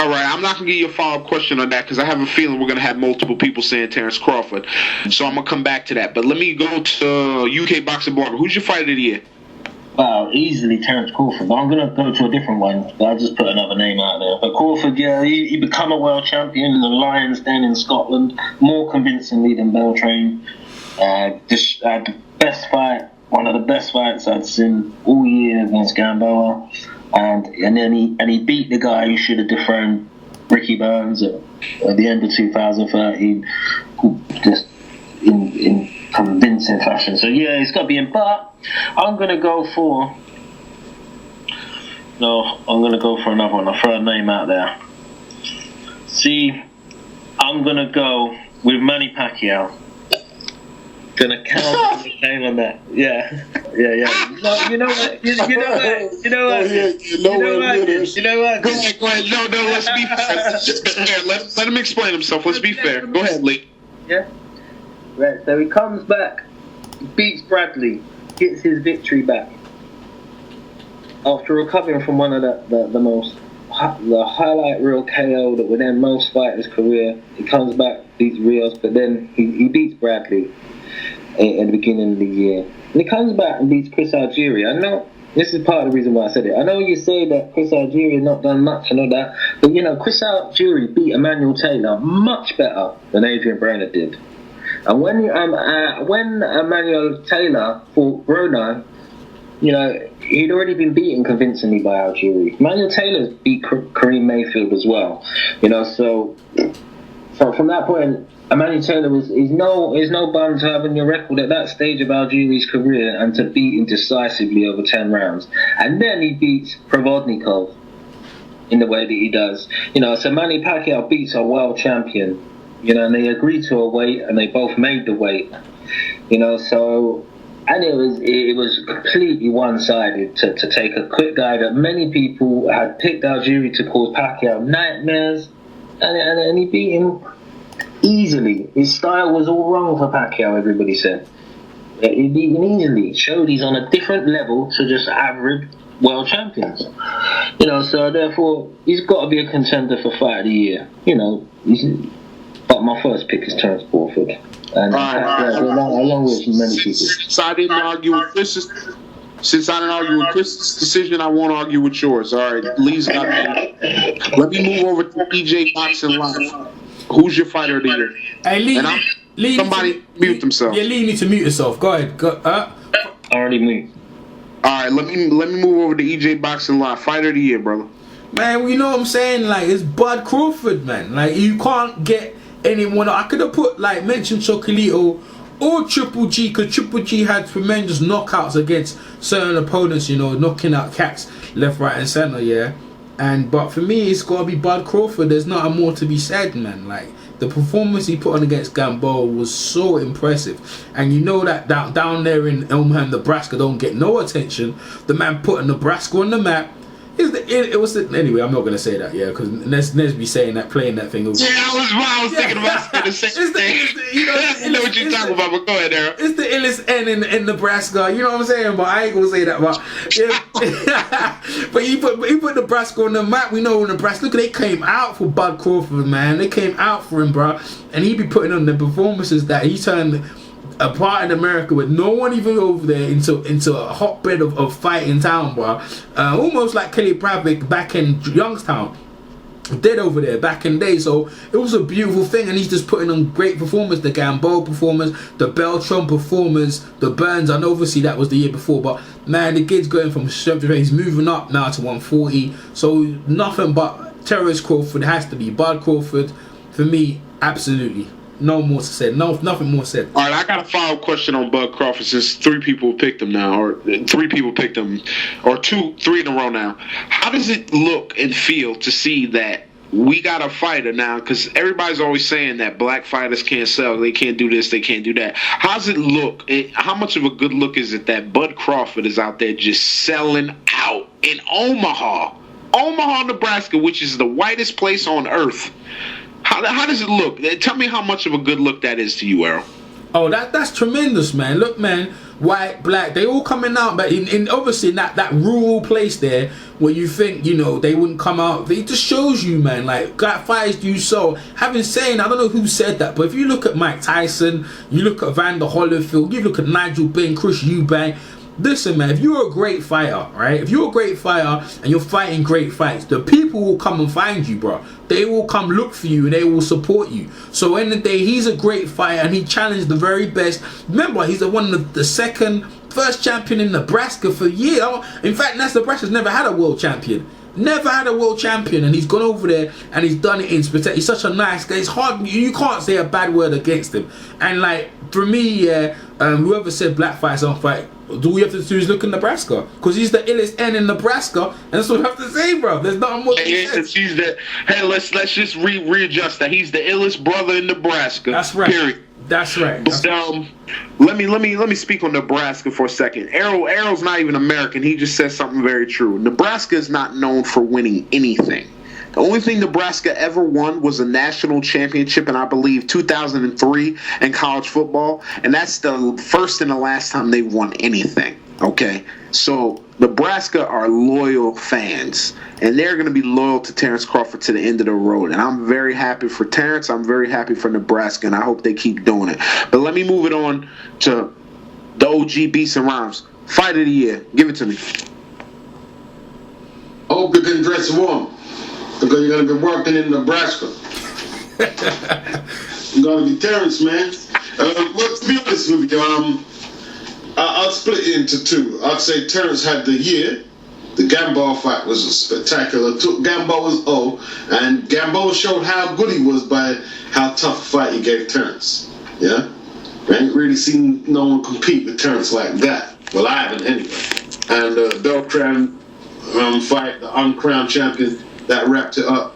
All right, I'm not going to give you a follow-up question on that because I have a feeling we're going to have multiple people saying Terrence Crawford. So I'm going to come back to that. But let me go to UK Boxing Barber. Who's your fighter of the year? Wow, easily Terrence Crawford. I'm going to go to a different one. I'll just put another name out there. But Crawford, yeah, he become a world champion in the Lions Den in Scotland, more convincingly than Beltran. The best fight, one of the best fights I'd seen all year against Gamboa. And then he beat the guy who should have dethroned Ricky Burns at the end of 2013, just in convincing fashion. So yeah, it's got to be in. But I'm gonna go for another one. I'll throw a name out there. See, I'm gonna go with Manny Pacquiao. Gonna count the name on that. Yeah. No, you know what? You know what? Go ahead. No, let's be fair. Let him explain himself. Let's be fair. Go ahead, Lee. Yeah. Right, so he comes back, beats Bradley, gets his victory back. After recovering from one of the highlight reel KO that would end most fighters' career, he comes back, beats Rios, but then he beats Bradley at the beginning of the year. And he comes back and beats Chris Algieri. I know this is part of the reason why I said it. I know you say that Chris Algieri has not done much and all that, but Chris Algieri beat Emmanuel Taylor much better than Adrian Broner did. And when Emmanuel Taylor fought Broner, he'd already been beaten convincingly by Algieri. Emmanuel Taylor's beat Kareem Mayfield as well. So from that point, Emmanuel Taylor is no bum to having your record at that stage of Algieri's career and to beat him decisively over 10 rounds. And then he beats Provodnikov in the way that he does. So Manny Pacquiao beats a world champion. And they agreed to a weight, and they both made the weight. So, and it was completely one-sided to take a quick guy that many people had picked Algieri to cause Pacquiao nightmares, and he beat him easily. His style was all wrong for Pacquiao, everybody said. He beat him easily. Showed he's on a different level to just average world champions. So therefore, he's got to be a contender for fight of the year. But my first pick is Terrence Crawford. And along with many people. Since I didn't argue with Chris's decision, I won't argue with yours. All right, Lee's got me. Let me move over to EJ Boxing Live. Who's your fighter of the year? Hey, Lee. Somebody mute themselves. Yeah, Lee needs to mute yourself. Go ahead. I already moved. All right, let me move over to EJ Boxing Live. Fighter of the year, brother. Man, you know what I'm saying? Like, it's Bud Crawford, man. Like, you can't get anyone. I could have mentioned Chocolito or Triple G, because Triple G had tremendous knockouts against certain opponents, knocking out cats left, right, and center, yeah. But for me, it's got to be Bud Crawford. There's nothing more to be said, man. Like, the performance he put on against Gamboa was so impressive. And that down there in Elmham, Nebraska, don't get no attention. The man putting Nebraska on the map. Anyway, I'm not going to say that, yeah, because Nes be saying that, playing that thing. Yeah, I was thinking about saying the same thing. I know what you're talking about, but go ahead, Errol. It's the illest N in Nebraska, you know what I'm saying? But I ain't going to say that. But yeah. But he put Nebraska on the map. We know Nebraska. Look, they came out for Bud Crawford, man. They came out for him, bro. And he be putting on the performances that he turned a part in America with no one even over there into a hotbed of fight in town, bro. Almost like Kelly Bradwick back in Youngstown. dead over there back in the day. So it was a beautiful thing, and he's just putting on great performers, the Gamboa performers, the Beltran performers, the Burns. I know obviously that was the year before, but man, the kid's going from strength to strength. He's moving up now to 140. So nothing but Terence Crawford has to be Bud Crawford for me. Absolutely no more to say. Nothing more said. All right, I got a follow-up question on Bud Crawford, since 3 people picked him now, or 3 people picked him, or 3 in a row now. How does it look and feel to see that we got a fighter now? Because everybody's always saying that black fighters can't sell, they can't do this, they can't do that. How's it look? How much of a good look is it that Bud Crawford is out there just selling out in Omaha, Nebraska, which is the whitest place on earth? How does it look? Tell me how much of a good look that is to you, Errol. Oh, that's tremendous, man. Look, man, white, black, they all coming out, but in obviously in that rural place there where you think, you know, they wouldn't come out. It just shows you, man, like, God fires you so. Having said, I don't know who said that, but if you look at Mike Tyson, you look at Vander Holyfield, you look at Nigel Benn, Chris Eubank. Listen, man, if you're a great fighter, right? If you're a great fighter and you're fighting great fights, the people will come and find you, bro. They will come look for you and they will support you. So in the day, he's a great fighter and he challenged the very best. Remember, he's the first champion in Nebraska for years. In fact, Nebraska's never had a world champion. Never had a world champion, and he's gone over there and he's done it in spectacular. He's such a nice guy. It's hard, you can't say a bad word against him. And like, for me, whoever said black fighters don't fight, all we have to do is look in Nebraska, because he's the illest N in Nebraska, and that's what we have to say, bro. There's nothing more. Let's just readjust that. He's the illest brother in Nebraska. That's right. Period. That's right. Let me speak on Nebraska for a second. Errol's not even American. He just said something very true. Nebraska is not known for winning anything. The only thing Nebraska ever won was a national championship in, I believe, 2003 in college football, and that's the first and the last time they've won anything. Okay, so Nebraska are loyal fans, and they're going to be loyal to Terence Crawford to the end of the road. And I'm very happy for Terence. I'm very happy for Nebraska, and I hope they keep doing it. But let me move it on to the OG Beats and Rhymes. Fight of the year. Give it to me. I hope you can dress warm, because you're going to be working in Nebraska. You're going to be Terence, man. Well, to be honest with you, I'll split it into 2. I'd say Terence had the year. The Gamboa fight was spectacular. Took Gamboa's O, and Gamboa showed how good he was by how tough a fight he gave Terence. Yeah? I ain't really seen no one compete with Terence like that. Well, I haven't anyway. And the Beltran fight, the uncrowned champion, that wrapped it up.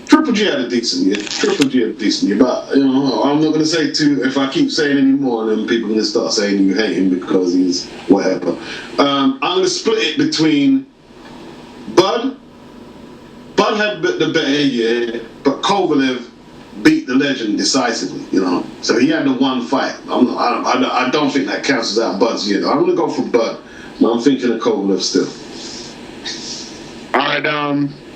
Triple G had a decent year. But, you know, I'm not going to say if I keep saying any more, then people are going to start saying you hate him because he's whatever. I'm going to split it between Bud. Bud had the better year, but Kovalev beat the legend decisively, you know. So he had the one fight. I don't think that counts as out Bud's year, though. I'm going to go for Bud, but I'm thinking of Kovalev still. All right,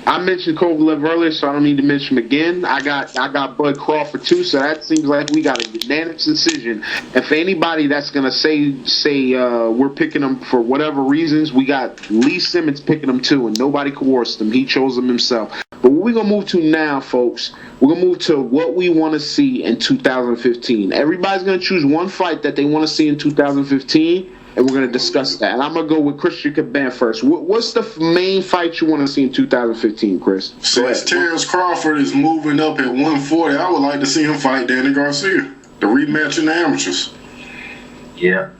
I mentioned Kovalev earlier, so I don't need to mention him again. I got Bud Crawford too, so that seems like we got a unanimous decision. And for anybody that's gonna say we're picking him for whatever reasons, we got Lee Simmons picking him too, and nobody coerced him. He chose him himself. But what we're gonna move to now, folks, we're gonna move to what we want to see in 2015. Everybody's gonna choose one fight that they want to see in 2015. And we're going to discuss that. And I'm going to go with Christian Caban first. What's the main fight you want to see in 2015, Chris? Since Terence Crawford is moving up at 140, I would like to see him fight Danny Garcia. The rematch in the amateurs. Yeah.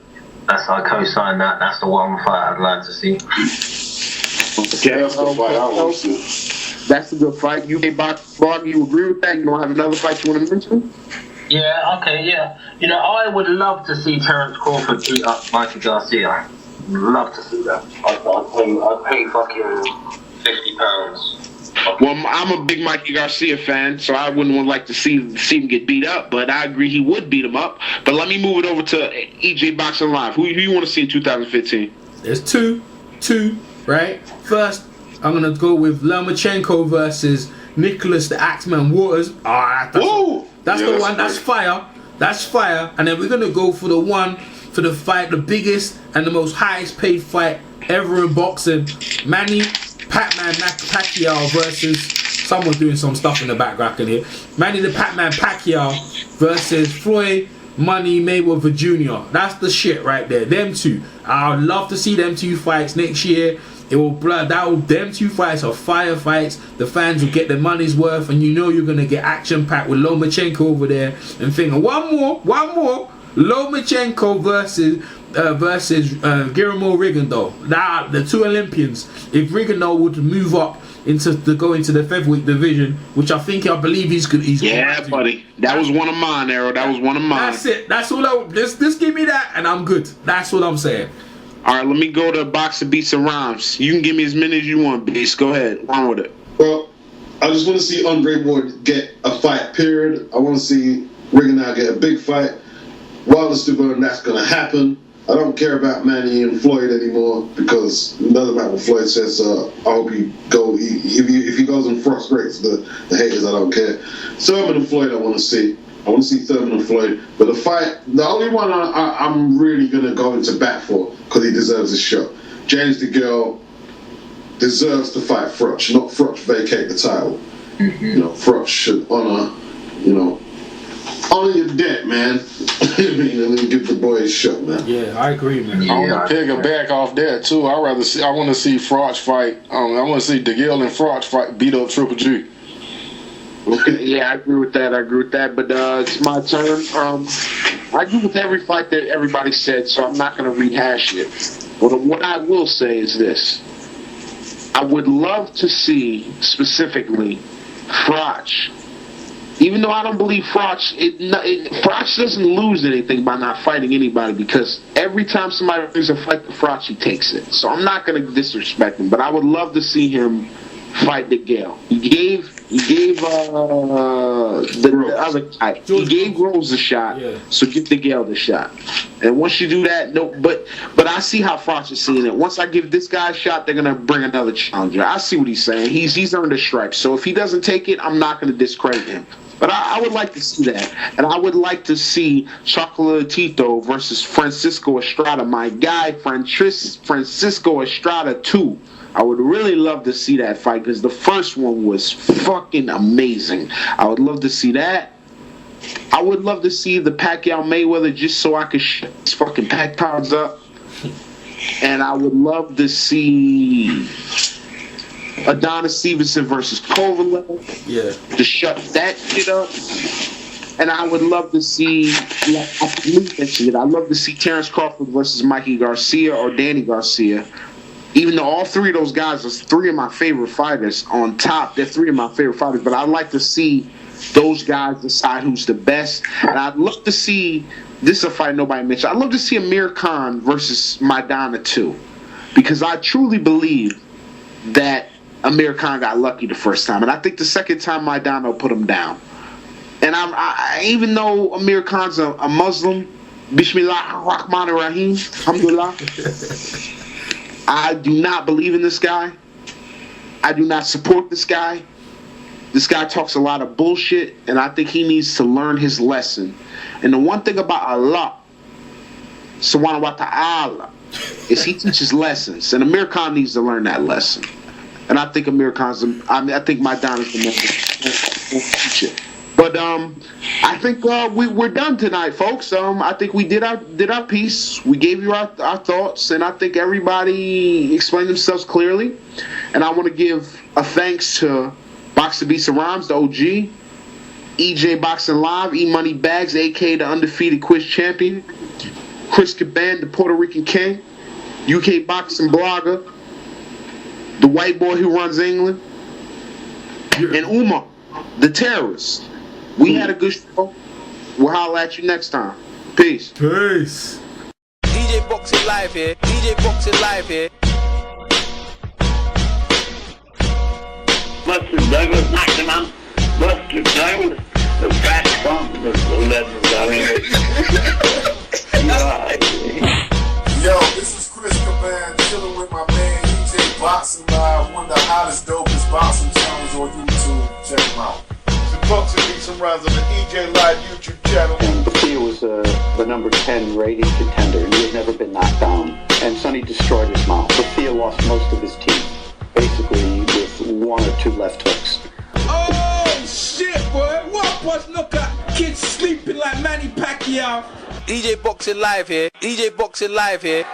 I co-sign that. That's the one fight I'd like to see. Okay. That's the fight I want to see. That's a good fight. UK Box Blog, you agree with that? You don't have another fight you want to mention? Yeah, okay, yeah. You know, I would love to see Terence Crawford beat up Mikey Garcia. Love to see that. I'd pay fucking £50. Well, I'm a big Mikey Garcia fan, so I wouldn't like to see him get beat up, but I agree he would beat him up. But let me move it over to EJ Boxing Live. Who you want to see in 2015? There's two, right? First, I'm going to go with Lomachenko versus Nicholas the Axeman Waters. That's the one. That's fire. That's fire. And then we're gonna go for the fight, the biggest and the most highest paid fight ever in boxing. Manny Pac-Man Pacquiao versus someone doing some stuff in the background here. Manny the Pac-Man Pacquiao versus Floyd Money Mayweather Jr. That's the shit right there. Them two. I would love to see them two fights next year. It will them two fights are fire fights. The fans will get their money's worth, and you know you're gonna get action packed with Lomachenko over there and thinking one more Lomachenko versus Guillermo Rigondeaux. Now the two Olympians. If Rigondeaux would move up go into the featherweight division, which I believe he's good. Yeah, buddy. That was one of mine, Arrow. That was one of mine. That's it. That's all. Just give me that, and I'm good. That's what I'm saying. All right, let me go to Boxer Beats and Rhymes. You can give me as many as you want, Beast. Go ahead. On with it. Well, I just want to see Andre Ward get a fight, period. I want to see Rigondeaux get a big fight. Wilder Stubborn, that's going to happen. I don't care about Manny and Floyd anymore because it doesn't matter what Floyd says. I hope if he goes and frustrates the haters, I don't care. Thurman and Floyd, I want to see. I want to see Thurman and Floyd. But the only one I'm really going to go into bat for because he deserves a shot. James DeGale deserves to fight Froch, not Froch vacate the title. Mm-hmm. You know, Froch should honor your debt, man. And then give the boy a shot, man. Yeah, I agree, man. I want to piggyback off that too. I want to see Froch fight. I want to see DeGale and Froch fight, beat up Triple G. Okay, yeah, I agree with that. But it's my turn. I agree with every fight that everybody said, so I'm not going to rehash it. But what I will say is this: I would love to see specifically Froch. Even though I don't believe Froch doesn't lose anything by not fighting anybody, because every time somebody brings a fight to Froch, he takes it. So I'm not going to disrespect him, but I would love to see him fight DeGale. He gave the other guy. He gave Rose a shot, so give DeGale the shot. And once you do that, but I see how Froch is seeing it. Once I give this guy a shot, they're gonna bring another challenger. I see what he's saying. He's earned a stripe. So if he doesn't take it, I'm not gonna discredit him. But I would like to see that. And I would like to see Chocolatito versus Francisco Estrada. My guy, Francisco Estrada 2. I would really love to see that fight because the first one was fucking amazing. I would love to see that. I would love to see the Pacquiao Mayweather just so I could shut these fucking pack pounds up. And I would love to see Adonis Stevenson versus Kovalev. Yeah. To shut that shit up. And I would love to see, I'd love to see Terence Crawford versus Mikey Garcia or Danny Garcia. Even though all three of those guys are three of my favorite fighters on top, they're three of my favorite fighters, but I'd like to see those guys decide who's the best. And I'd love to see, this is a fight nobody mentioned, I'd love to see Amir Khan versus Maidana 2. Because I truly believe that Amir Khan got lucky the first time. And I think the second time Maidana will put him down. And I even though Amir Khan's a Muslim, Bismillah ar-Rahman ar-Rahim, alhamdulillah, I do not believe in this guy. I do not support this guy. This guy talks a lot of bullshit, and I think he needs to learn his lesson. And the one thing about Allah, subhanahu wa ta'ala, is he teaches lessons. And Amir Khan needs to learn that lesson. And I think I think Maidana's the next teacher. But I think we're done tonight, folks. I think we did our piece. We gave you our thoughts, and I think everybody explained themselves clearly. And I want to give a thanks to Boxer Beats and Rhymes, the OG, EJ Boxing Live, E-Money Bags, a.k.a. the undefeated quiz champion, Chris Caban, the Puerto Rican king, UK boxing blogger, the white boy who runs England, and Umar, the terrorist. We had a good show. We'll holler at you next time. Peace. Peace. DJ Boxing Live here. DJ Boxing Live here. Buster Douglas knocked him out. Buster Douglas, the fat bump, the legends. Yo, this is Chris Caban chilling with my man EJ Boxing Live, one of the hottest, dopest boxing channels on YouTube. Check him out. Boxing Beats and Rhymes on the EJ Live YouTube channel. And he was the number 10 rated contender, and he had never been knocked down. And Sonny destroyed his mouth. Sophia lost most of his teeth. basically with one or two left hooks. Oh shit, boy! What was look at kids sleeping like Manny Pacquiao? EJ Boxing Live here. EJ Boxing Live here.